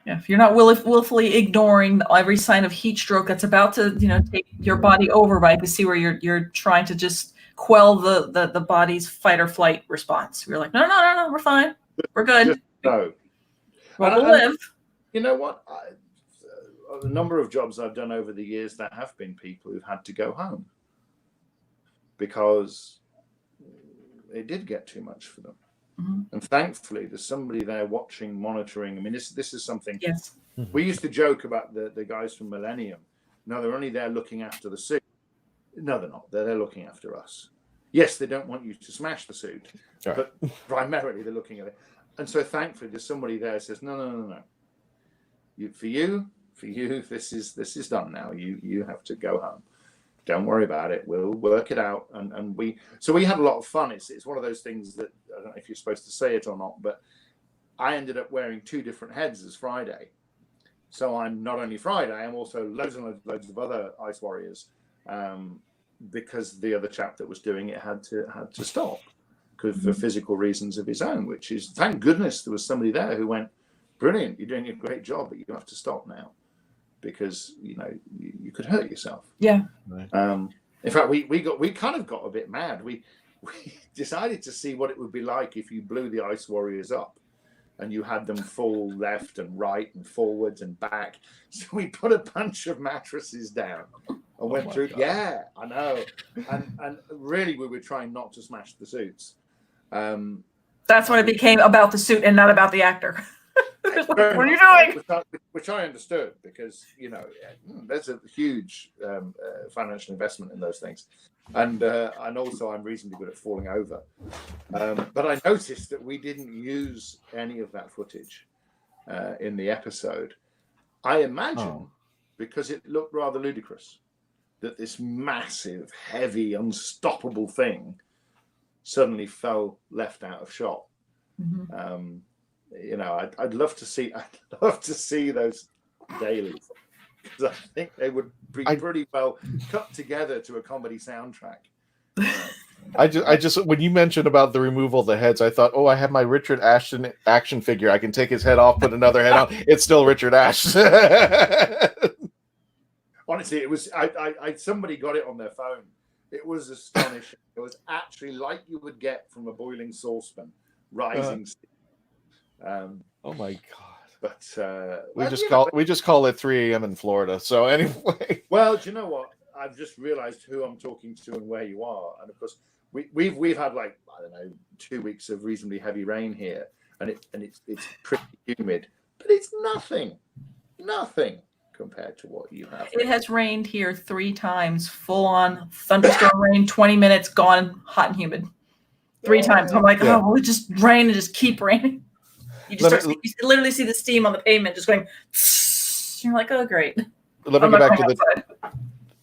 If you're not willfully ignoring every sign of heat stroke that's about to, take your body over, but I can see where you're trying to just quell the body's fight or flight response. You're like, no, we're fine, we're good. No, we'll live. You know what? A number of jobs I've done over the years, there have been people who've had to go home because it did get too much for them. And thankfully, there's somebody there watching, monitoring. I mean, this is something. Yes. We used to joke about the guys from Millennium. No, they're only there looking after the suit. No, they're not. They're there looking after us. Yes, they don't want you to smash the suit, but primarily they're looking at it. And so thankfully, there's somebody there who says, no. For you, this is done now. You have to go home. Don't worry about it. We'll work it out. And we had a lot of fun. It's one of those things that, I don't know if you're supposed to say it or not, but I ended up wearing 2 different heads as Friday. So I'm not only Friday, I'm also loads and loads of other Ice Warriors, because the other chap that was doing it had to stop because for physical reasons of his own, which is, thank goodness there was somebody there who went, brilliant, you're doing a great job, but you have to stop now. Because you could hurt yourself. Yeah. In fact, we kind of got a bit mad. We decided to see what it would be like if you blew the Ice Warriors up, and you had them fall left and right and forwards and back. So we put a bunch of mattresses down and went through. God. Yeah, I know. And really, we were trying not to smash the suits. That's when it became about the suit and not about the actor. What are you doing? Which I understood, because there's a huge financial investment in those things, and also I'm reasonably good at falling over. But I noticed that we didn't use any of that footage in the episode. I imagine because it looked rather ludicrous that this massive, heavy, unstoppable thing suddenly fell left out of shot. I'd love to see those dailies, because I think they would be pretty well cut together to a comedy soundtrack. I just when you mentioned about the removal of the heads, I thought, I have my Richard Ashton action figure. I can take his head off, put another head on. It's still Richard Ashton. Honestly, it was. I somebody got it on their phone. It was astonishing. It was actually like you would get from a boiling saucepan, rising. Oh my god! But we just call it 3 a.m. in Florida. So anyway. Well, do you know what? I've just realised who I'm talking to and where you are, and of course we've had like, I don't know, 2 weeks of reasonably heavy rain here, and it's pretty humid, but it's nothing compared to what you have. It has rained here 3 times, full on thunderstorm rain, 20 minutes gone, hot and humid. 3 times. I'm like, oh, will it just rain and just keep raining? You just you literally see the steam on the pavement just going. You're like, oh, great.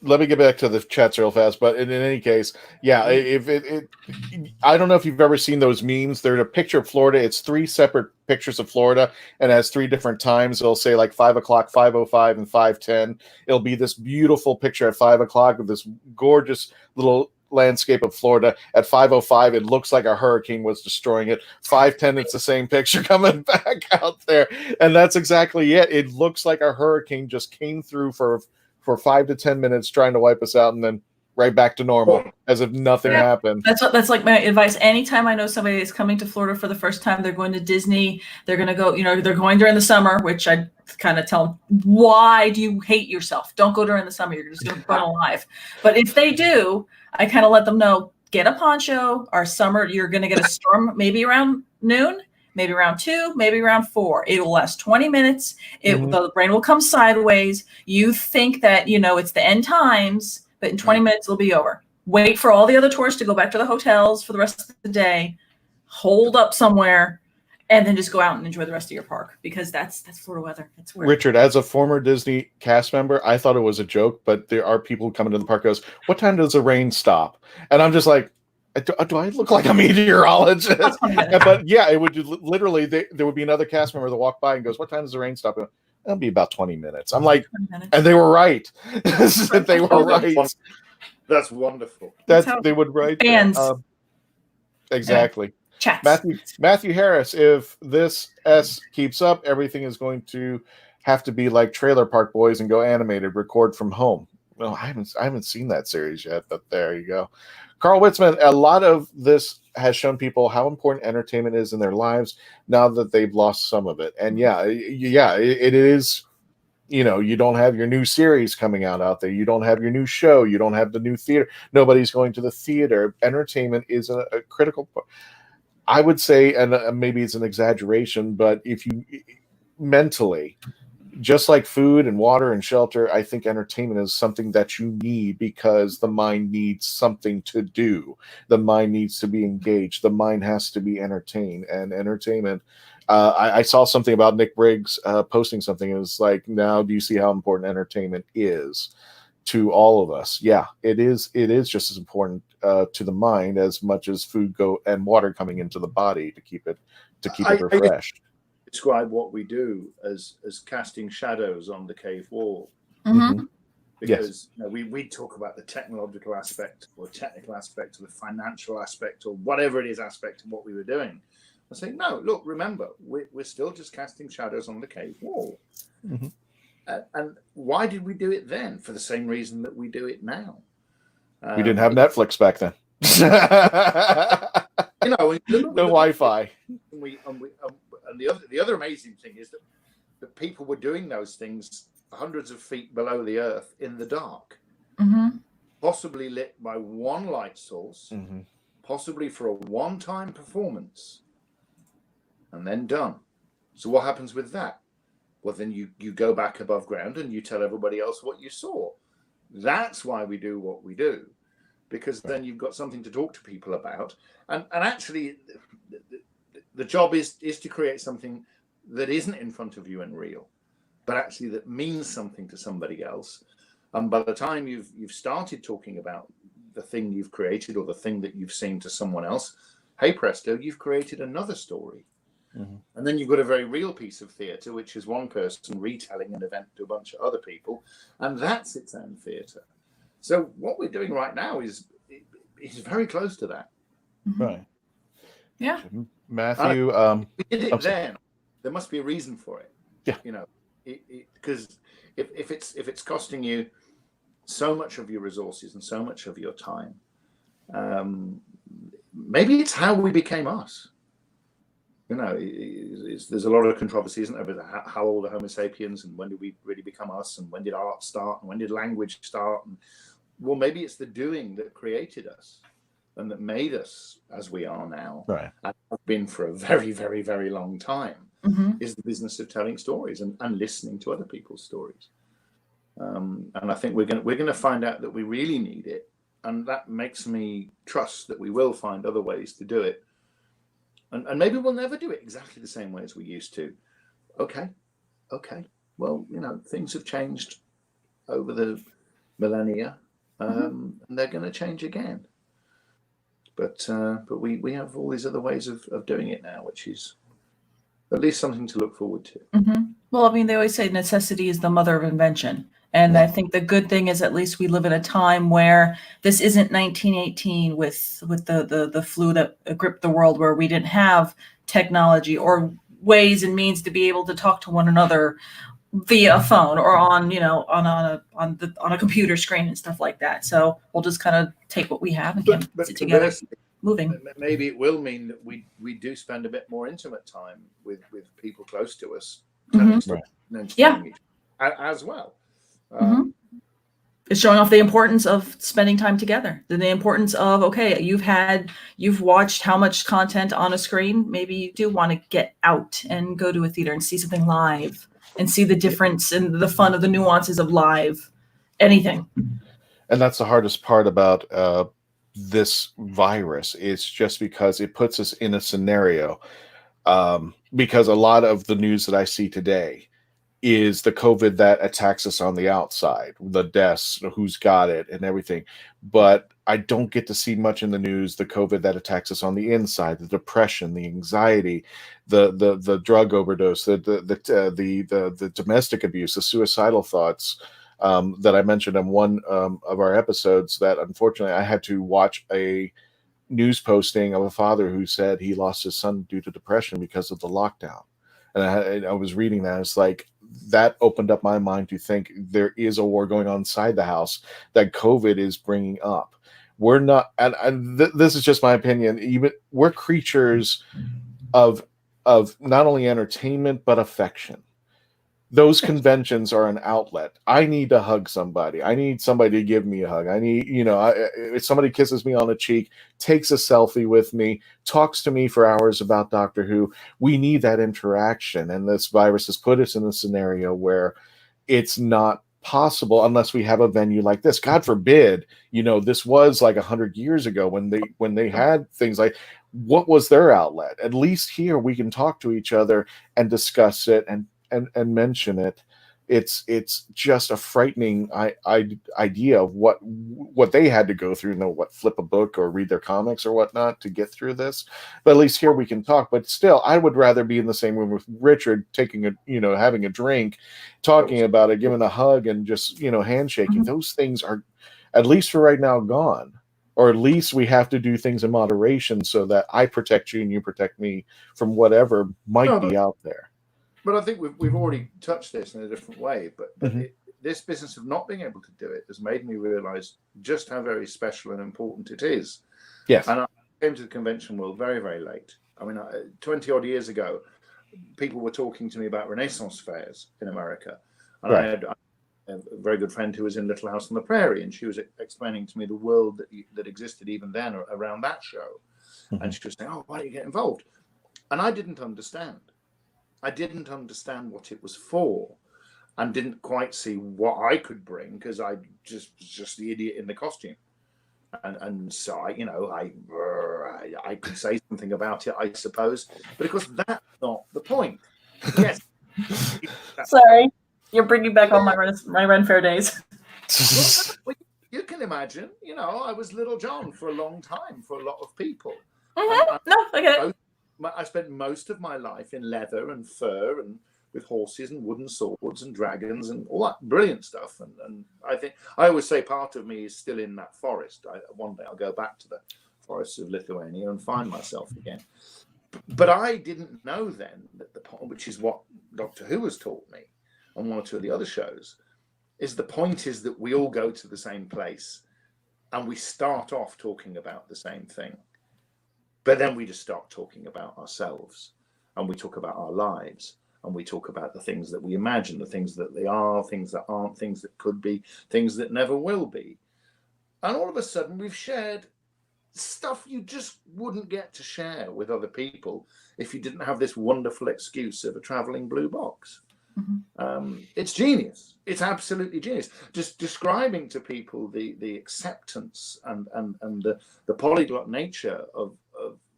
Let me get back to the chats real fast. But in any case, yeah, I don't know if you've ever seen those memes. There's a picture of Florida. It's 3 separate pictures of Florida, and it has 3 different times. It'll say like 5 o'clock, 5:05, and 5:10. It'll be this beautiful picture at 5 o'clock of this gorgeous little landscape of Florida. At 5:05, it looks like a hurricane was destroying it. 5:10, it's the same picture coming back out there, and that's exactly it. It looks like a hurricane just came through for 5 to 10 minutes trying to wipe us out, and then right back to normal as if nothing happened. That's like my advice. Anytime I know somebody is coming to Florida for the first time, they're going to Disney, they're going to go, they're going during the summer, which I kind of tell them, why do you hate yourself? Don't go during the summer. You're just going to burn alive. But if they do, I kind of let them know, get a poncho. Our summer, you're going to get a storm maybe around noon, maybe around 2, maybe around 4. It will last 20 minutes. The rain will come sideways. You think that, it's the end times, but in 20 minutes it'll be over. Wait for all the other tourists to go back to the hotels for the rest of the day, hold up somewhere, and then just go out and enjoy the rest of your park, because that's Florida weather. It's weird. Richard, as a former Disney cast member, I thought it was a joke, but there are people coming to the park goes, what time does the rain stop? And I'm just like, do I look like a meteorologist? But yeah, it would literally, there would be another cast member that walked by and goes, what time does the rain stop? It'll be about 20 minutes. I'm like, and they were right. They were right. That's wonderful. They would write. Exactly. Chats. Matthew Harris, if this keeps up, everything is going to have to be like Trailer Park Boys and go animated, record from home. Well, I haven't seen that series yet, but there you go. Carl Witzman, a lot of this has shown people how important entertainment is in their lives now that they've lost some of it. And it is, you don't have your new series coming out there. You don't have your new show. You don't have the new theater. Nobody's going to the theater. Entertainment is a critical part. I would say, and maybe it's an exaggeration, but if you mentally, just like food and water and shelter, I think entertainment is something that you need, because the mind needs something to do. The mind needs to be engaged. The mind has to be entertained. And entertainment, I saw something about Nick Briggs posting something. It was like, now do you see how important entertainment is to all of us? Yeah, it is. It is just as important to the mind as much as food and water coming into the body to keep it refreshed. Describe what we do as casting shadows on the cave wall, because we talk about the technological aspect or technical aspect or the financial aspect or whatever it is aspect of what we were doing. I say, no, look, remember, we're still just casting shadows on the cave wall. And why did we do it then? For the same reason that we do it now. We didn't have Netflix back then. No Wi-Fi. And the other amazing thing is that people were doing those things hundreds of feet below the earth in the dark, possibly lit by one light source, possibly for a one-time performance, and then done. So what happens with that? Well, then you go back above ground and you tell everybody else what you saw. That's why we do what we do, because then you've got something to talk to people about. And actually, the job is to create something that isn't in front of you and real, but actually that means something to somebody else. And by the time you've started talking about the thing you've created or the thing that you've seen to someone else, hey presto, you've created another story. And then you've got a very real piece of theatre, which is one person retelling an event to a bunch of other people, and that's its own theatre. So what we're doing right now is very close to that. Right. Yeah. Matthew, we did it then. There must be a reason for it. Yeah. Because if it's costing you so much of your resources and so much of your time. Maybe it's how we became us. You know, there's a lot of controversy, isn't there, about how old are Homo sapiens and when did we really become us and when did art start and when did language start? And, well, maybe it's the doing that created us and that made us as we are now, right, and have been for a very, very, very long time, is the business of telling stories and listening to other people's stories. And I think we're going to find out that we really need it, and that makes me trust that we will find other ways to do it. And maybe we'll never do it exactly the same way as we used to. Okay. Well, you know, things have changed over the millennia, and they're going to change again. But we have all these other ways of doing it now, which is at least something to look forward to. Well, I mean, they always say necessity is the mother of invention. And I think the good thing is at least we live in a time where this isn't 1918 with the flu that gripped the world, where we didn't have technology or ways and means to be able to talk to one another via a phone or on a computer screen and stuff like that. So we'll just kind of take what we have and sit together, moving. Maybe it will mean that we do spend a bit more intimate time with people close to us, as well. It's showing off the importance of spending time together, the importance of, okay, you've watched how much content on a screen. Maybe you do want to get out and go to a theater and see something live and see the difference and the fun of the nuances of live anything. And that's the hardest part about this virus, is just because it puts us in a scenario, because a lot of the news that I see today is the COVID that attacks us on the outside, the deaths, who's got it and everything. But I don't get to see much in the news the COVID that attacks us on the inside, the depression, the anxiety, the drug overdose, the domestic abuse, the suicidal thoughts that I mentioned in one of our episodes, that unfortunately I had to watch a news posting of a father who said he lost his son due to depression because of the lockdown. And I was reading that. It's like, that opened up my mind to think there is a war going on inside the house that COVID is bringing up. We're not, and this is just my opinion, even we're creatures of not only entertainment, but affection. Those conventions are an outlet. I need to hug somebody. I need somebody to give me a hug. I need, if somebody kisses me on the cheek, takes a selfie with me, talks to me for hours about Doctor Who. We need that interaction. And this virus has put us in a scenario where it's not possible unless we have a venue like this. God forbid, this was like 100 years ago when they had things like, what was their outlet? At least here we can talk to each other and discuss it and mention it. It's just a frightening idea of what they had to go through, flip a book or read their comics or whatnot to get through this. But at least here we can talk. But still, I would rather be in the same room with Richard, taking having a drink, talking about it, giving a hug, and just handshaking. Those things are, at least for right now, gone. Or at least we have to do things in moderation so that I protect you and you protect me from whatever might be out there. But I think we've already touched this in a different way. But this business of not being able to do it has made me realize just how very special and important it is. Yes. And I came to the convention world very, very late. I mean, 20 odd years ago, people were talking to me about Renaissance fairs in America. And I had a very good friend who was in Little House on the Prairie, and she was explaining to me the world that existed even then around that show. And she was saying, "Oh, why don't you get involved?" And I didn't understand. I didn't understand what it was for, and didn't quite see what I could bring, because I was just the idiot in the costume. And so I could say something about it, I suppose, but of course that's not the point. Yes. Sorry, you're bringing back all my Ren Fair days. Well, you can imagine, I was Little John for a long time for a lot of people. I get it. I spent most of my life in leather and fur and with horses and wooden swords and dragons and all that brilliant stuff. And I think I always say part of me is still in that forest. One day I'll go back to the forests of Lithuania and find myself again. But I didn't know then that which is what Doctor Who has taught me on one or two of the other shows, is the point is that we all go to the same place and we start off talking about the same thing. But then we just start talking about ourselves, and we talk about our lives, and we talk about the things that we imagine, the things that they are, things that aren't, things that could be, things that never will be. And all of a sudden we've shared stuff you just wouldn't get to share with other people if you didn't have this wonderful excuse of a traveling blue box. It's genius. It's absolutely genius. Just describing to people the acceptance and the polyglot nature of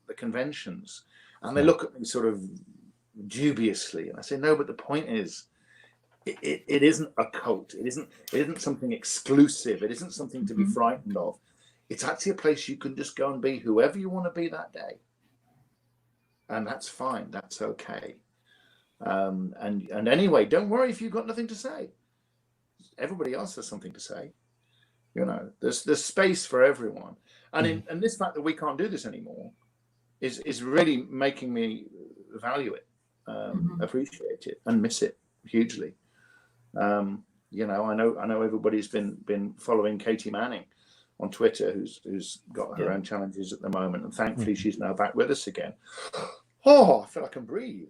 the conventions, and they look at me sort of dubiously, and I say, no, but the point is, it isn't a cult. It isn't something exclusive. It isn't something to be frightened of. It's actually a place you can just go and be whoever you want to be that day, and that's fine. That's okay. And anyway, don't worry if you've got nothing to say. Everybody else has something to say. You know, there's space for everyone. And and this fact that we can't do this anymore is really making me value it, appreciate it, and miss it hugely. You know, I know everybody's been following Katie Manning on Twitter, who's got her own challenges at the moment, and thankfully she's now back with us again. Oh, I feel I can breathe.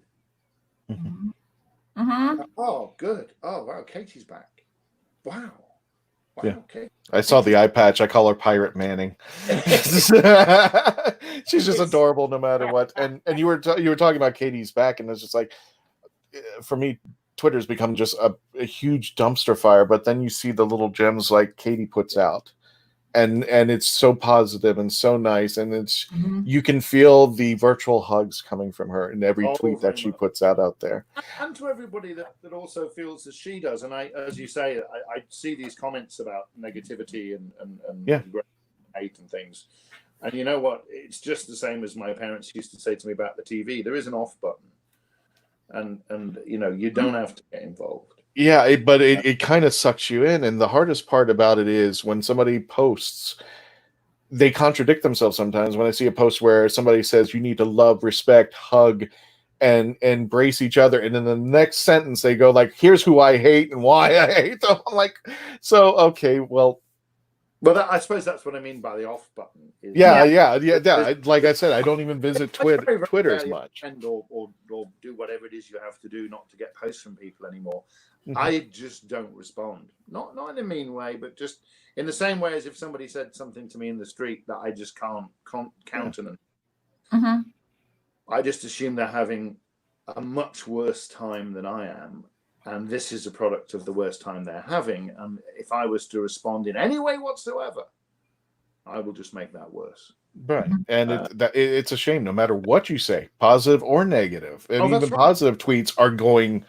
Oh, good. Oh, wow, Katie's back. Wow. Yeah. Okay. I saw the eye patch. I call her Pirate Manning. She's just adorable no matter what. And you were talking about Katie's back, and it's just like, for me, Twitter's become just a huge dumpster fire. But then you see the little gems like Katie puts out, and it's so positive and so nice, and it's you can feel the virtual hugs coming from her in every tweet that she puts out there. And to everybody that also feels as she does, and I, as you say, I see these comments about negativity and hate and things, and you know what? It's just the same as my parents used to say to me about the TV. There is an off button, and you know, you don't have to get involved. Yeah, but it kind of sucks you in, and the hardest part about it is when somebody posts, they contradict themselves sometimes. When I see a post where somebody says you need to love, respect, hug, and embrace each other, and in the next sentence they go like, "Here's who I hate and why I hate them." I'm like, so okay, well, I suppose that's what I mean by the off button. Yeah. Like I said, I don't even visit Twitter as much, or do whatever it is you have to do not to get posts from people anymore. I just don't respond. Not in a mean way, but just in the same way as if somebody said something to me in the street that I just can't countenance. I just assume they're having a much worse time than I am, and this is a product of the worst time they're having. And if I was to respond in any way whatsoever, I will just make that worse. Right. And it's a shame, no matter what you say, positive or negative. And even positive tweets are going,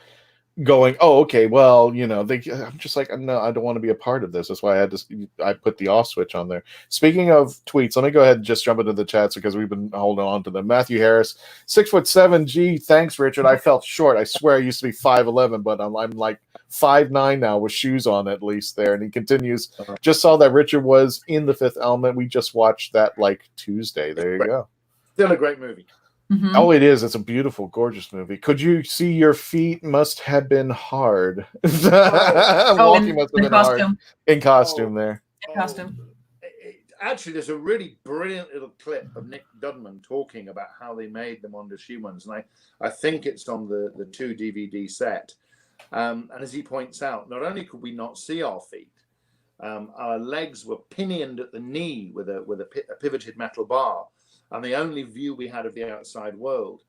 oh, okay, well, you know, I'm just like, no, I don't want to be a part of this. That's why I put the off switch on there. Speaking of tweets, let me go ahead and just jump into the chats because we've been holding on to them. Matthew Harris, 6'7". Gee, thanks, Richard. I felt short. I swear I used to be 5'11", but I'm like 5'9" now with shoes on at least there. And he continues, just saw that Richard was in The Fifth Element. We just watched that like Tuesday. There you go. Still a great movie. Oh, it is. It's a beautiful, gorgeous movie. Could you see your feet must have been hard? Walking must have been hard. In costume there. In costume. Actually, there's a really brilliant little clip of Nick Dudman talking about how they made the Mondoshawan, and I think it's on the 2 DVD set. And as he points out, not only could we not see our feet, our legs were pinioned at the knee with a pivoted metal bar. And the only view we had of the outside world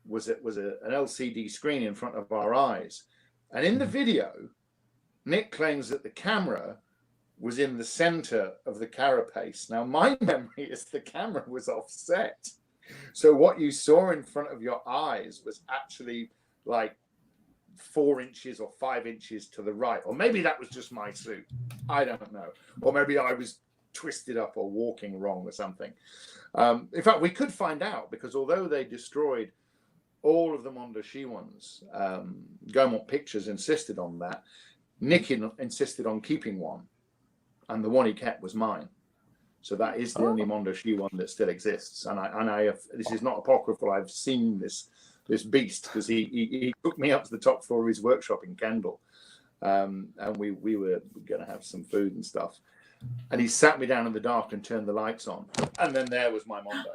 was an LCD screen in front of our eyes. And in the video, Nick claims that the camera was in the center of the carapace. Now, my memory is the camera was offset. So what you saw in front of your eyes was actually like 4 inches or 5 inches to the right. Or maybe that was just my suit. I don't know. Or maybe I was twisted up or walking wrong or something. In fact, we could find out, because although they destroyed all of the Mondoshawans, Gaumont Pictures insisted on that. Nick insisted on keeping one, and the one he kept was mine. So that is the only Mondoshawan that still exists. And I have, this is not apocryphal. I've seen this beast because he took me up to the top floor of his workshop in Kendal, and we were going to have some food and stuff. And he sat me down in the dark and turned the lights on. And then there was my Mondo.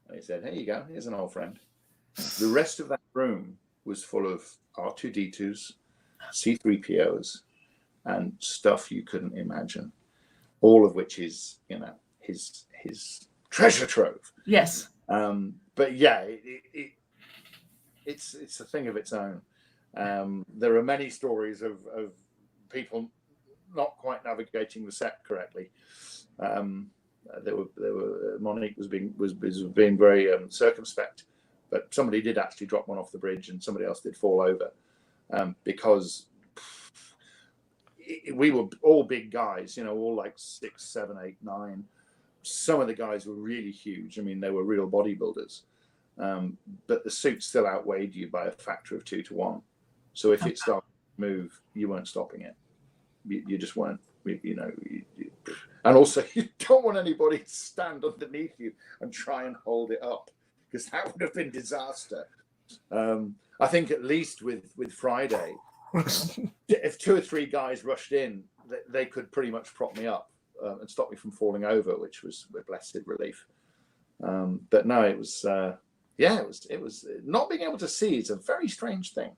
And he said, here you go. Here's an old friend. The rest of that room was full of R2-D2s, C-3POs, and stuff you couldn't imagine. All of which is, his treasure trove. Yes. But yeah, it's a thing of its own. There are many stories of people not quite navigating the set correctly. There were Monique was being very circumspect, but somebody did actually drop one off the bridge, and somebody else did fall over because we were all big guys, all like 6, 7, 8, 9. Some of the guys were really huge. I mean, they were real bodybuilders, but the suit still outweighed you by a factor of 2 to 1. So if it started to move, you weren't stopping it. You just weren't, and also you don't want anybody to stand underneath you and try and hold it up, because that would have been disaster. I think at least with Friday, if 2 or 3 guys rushed in, they could pretty much prop me up and stop me from falling over, which was a blessed relief. But no, it was not being able to see is a very strange thing.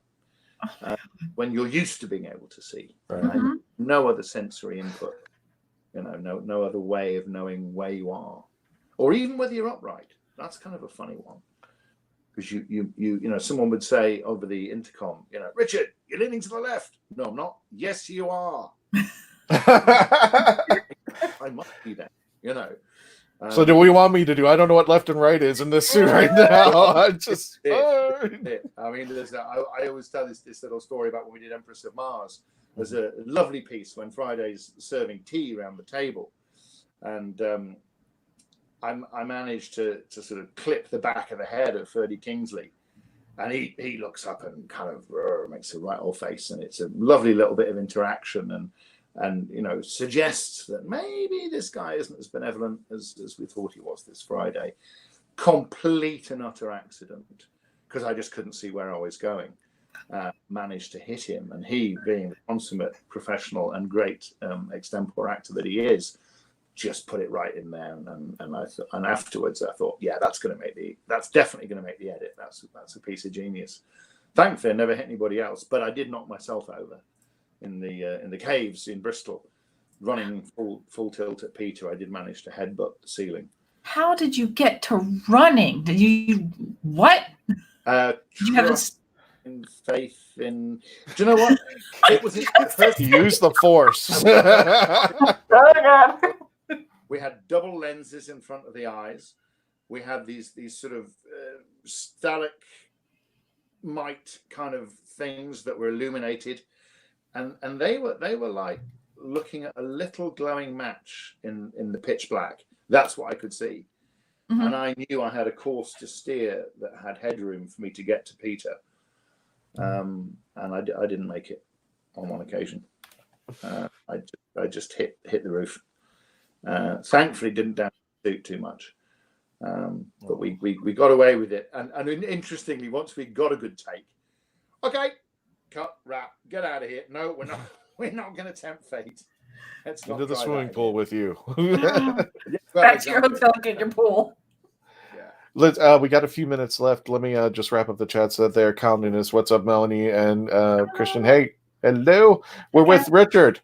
When you're used to being able to see, and no other sensory input, no other way of knowing where you are, or even whether you're upright. That's kind of a funny one, because you someone would say over the intercom, Richard, you're leaning to the left. No, I'm not. Yes, you are. I must be there. So do we want me to do? I don't know what left and right is in this suit right now. I just. I mean, I always tell this little story about when we did Empress of Mars. There's a lovely piece when Friday's serving tea around the table, and I managed to sort of clip the back of the head of Ferdy Kingsley, and he looks up and kind of makes a right old face, and it's a lovely little bit of interaction, and suggests that maybe this guy isn't as benevolent as we thought he was this Friday. Complete and utter accident, because I just couldn't see where I was going. Managed to hit him, and he, being the consummate professional and great extempore actor that he is, just put it right in there. And afterwards I thought, yeah, that's definitely going to make the edit. That's a piece of genius. Thankfully, I never hit anybody else, but I did knock myself over in the caves in Bristol, running full tilt at Peter. I did manage to headbutt the ceiling. How did you get to running? Did you what? Did you have this faith in? Do you know what? It was use the force. We had double lenses in front of the eyes. We had these sort of stalagmite kind of things that were illuminated. And they were like looking at a little glowing match in the pitch black. That's what I could see. Mm-hmm. And I knew I had a course to steer that had headroom for me to get to Peter. And I didn't make it on one occasion. I just hit the roof. Thankfully, didn't damage the suit too much. But we got away with it. And interestingly, once we got a good take, okay, cut, wrap, get out of here. No, we're not going to tempt fate. Let's not into the swimming pool with you. Back to your hotel, get your pool. Yeah. We got a few minutes left. Let me just wrap up the chat so that they're calmness. What's up, Melanie and Christian? Hey, hello. We're with Richard.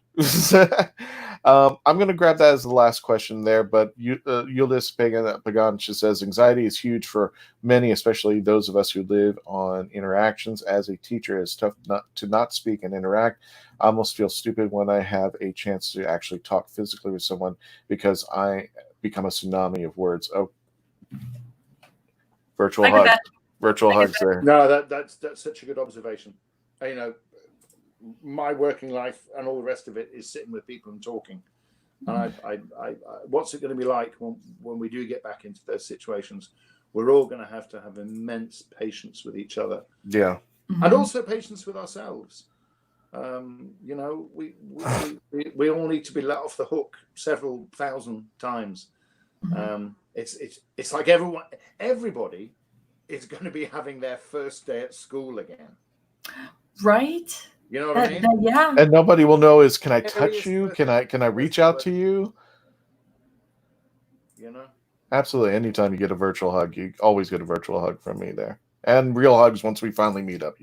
I'm going to grab that as the last question there, but Yulis Pagan says, anxiety is huge for many, especially those of us who live on interactions. As a teacher, it's tough to not speak and interact. I almost feel stupid when I have a chance to actually talk physically with someone because I become a tsunami of words. Oh, virtual hugs. Virtual hugs there. No, that's such a good observation. My working life and all the rest of it is sitting with people and talking. And I what's it going to be like when we do get back into those situations? We're all going to have immense patience with each other. Yeah. Mm-hmm. And also patience with ourselves. We all need to be let off the hook several thousand times. Mm-hmm. It's like everybody is going to be having their first day at school again. Right. You know what I mean? Yeah. And nobody will know can I touch you? Can I reach out to you? You know? Absolutely. Anytime you get a virtual hug, you always get a virtual hug from me there. And real hugs once we finally meet up.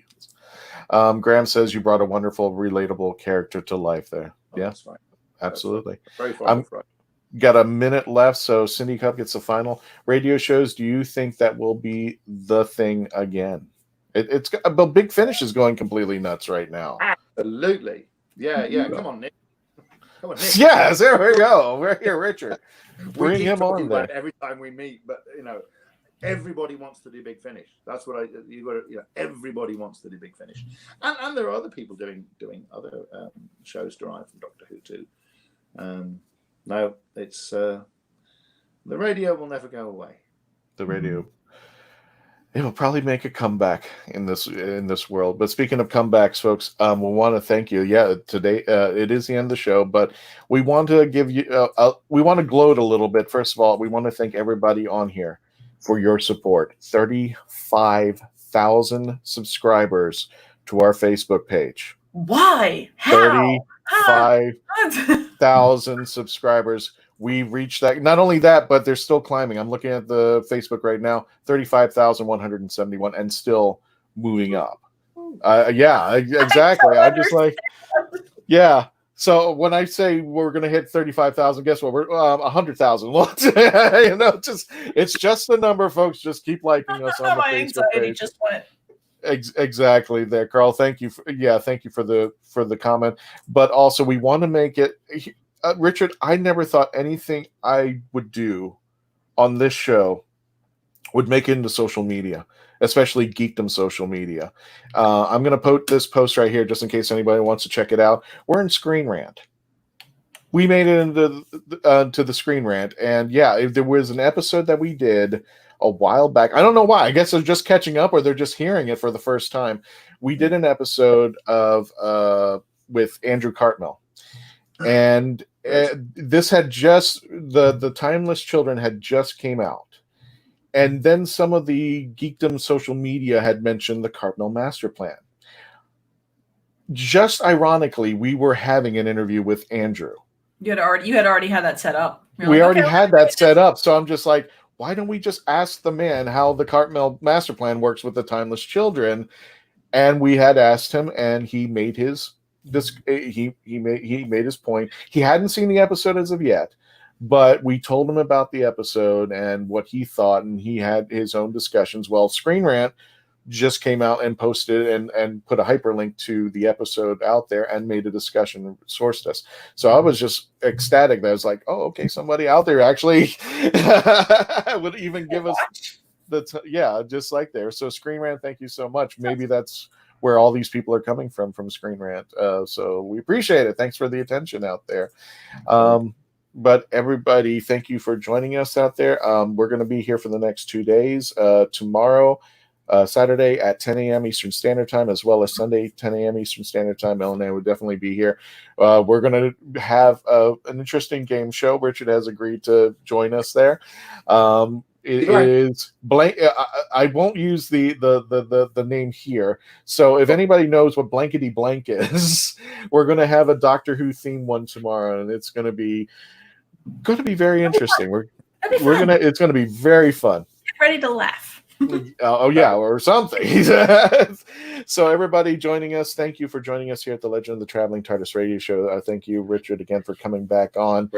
Graham says you brought a wonderful, relatable character to life there. Yeah, that's right. Absolutely. Very fun. Got a minute left, so Cindy Cup gets the final. Radio shows, do you think that will be the thing again? But Big Finish is going completely nuts right now. Absolutely. Yeah. Come on, Nick. Yes, there we go. We're here, Richard. Bring him on there. Every time we meet, but everybody wants to do Big Finish. That's what everybody wants to do Big Finish, and there are other people doing other shows derived from Doctor Who too. No, it's the radio will never go away. The radio, it will probably make a comeback in this world. But speaking of comebacks, folks, we want to thank you. Yeah, today it is the end of the show, but we want to give you we want to gloat a little bit. First of all, we want to thank everybody on here for your support. 35,000 subscribers to our Facebook page. Why? How? 35,000 subscribers. We reached that. Not only that, but they're still climbing. I'm looking at the Facebook right now, 35,171, and still moving up. Yeah, exactly. I'm just like, yeah. So when I say we're going to hit 35,000, guess what? We're 100,000. It's just a number, folks. Just keep liking us on the Facebook page. Just went. Exactly there, Carl. Thank you. Thank you for the comment. But also, we want to make it, Richard. I never thought anything I would do on this show would make it into social media, especially Geekdom social media. I'm going to put this post right here just in case anybody wants to check it out. We're in Screen Rant. We made it into to the Screen Rant, and if there was an episode that we did a while back. I don't know why. I guess they're just catching up or they're just hearing it for the first time. We did an episode of with Andrew Cartmel. And this had just the Timeless Children had just came out. And then some of the Geekdom social media had mentioned the Cartmel Master Plan. Just ironically, we were having an interview with Andrew. You had already had that set up. We already had that set up. So I'm just like, why don't we just ask the man how the Cartmel Master Plan works with the Timeless Children? And we had asked him, and he made his he made his point. He hadn't seen the episode as of yet, but we told him about the episode and what he thought, and he had his own discussions. Well, Screen Rant just came out and posted and put a hyperlink to the episode out there and made a discussion and sourced us. So I was just ecstatic that I was like, oh, okay, somebody out there actually would even give us just like there. So Screen Rant, thank you so much. Maybe that's where all these people are coming from Screen Rant. So we appreciate it. Thanks for the attention out there. But everybody, thank you for joining us out there. We're going to be here for the next 2 days. Tomorrow, Saturday at 10 a.m. Eastern Standard Time, as well as Sunday, 10 a.m. Eastern Standard Time. Ellen would definitely be here. We're going to have an interesting game show. Richard has agreed to join us there. It is blank. I won't use the name here. So if anybody knows what Blankety Blank is, we're going to have a Doctor Who theme one tomorrow, and it's going to be very interesting. It's going to be very fun. Get ready to laugh. Or something. So everybody joining us, thank you for joining us here at the Legend of the Traveling TARDIS radio show. Thank you, Richard, again for coming back on.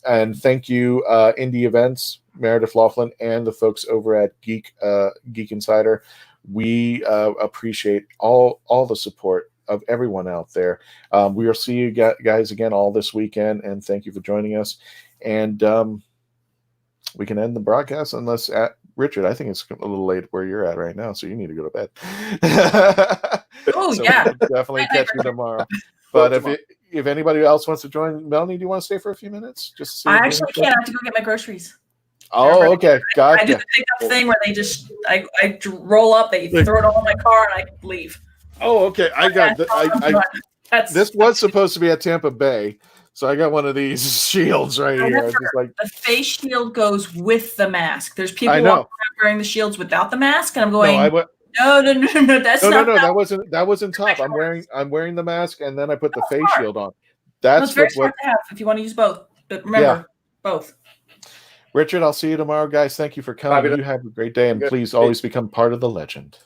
And thank you, Indie Events, Meredith Laughlin, and the folks over at Geek Insider. We appreciate all the support of everyone out there. We will see you guys again all this weekend, and thank you for joining us. And we can end the broadcast unless Richard, I think it's a little late where you're at right now, so you need to go to bed. Oh, so yeah. We'll definitely catch you tomorrow. But if anybody else wants to join, Melanie, do you want to stay for a few minutes? Just I actually can't. I have to go get my groceries. Oh, okay. Gotcha. I do the pickup thing where they just I roll up, they throw it all in my car, and I leave. Oh, okay. I got this was supposed to be at Tampa Bay. So I got one of these shields right here. Just like the face shield goes with the mask. There's people walking around wearing the shields without the mask, and I'm going. No. That's No. not. That wasn't top. I'm wearing the mask, and then I put the face smart. shield on. That's very smart to have if you want to use both. But remember, both. Richard, I'll see you tomorrow, guys. Thank you for coming. You have a great day, and please always become part of the legend.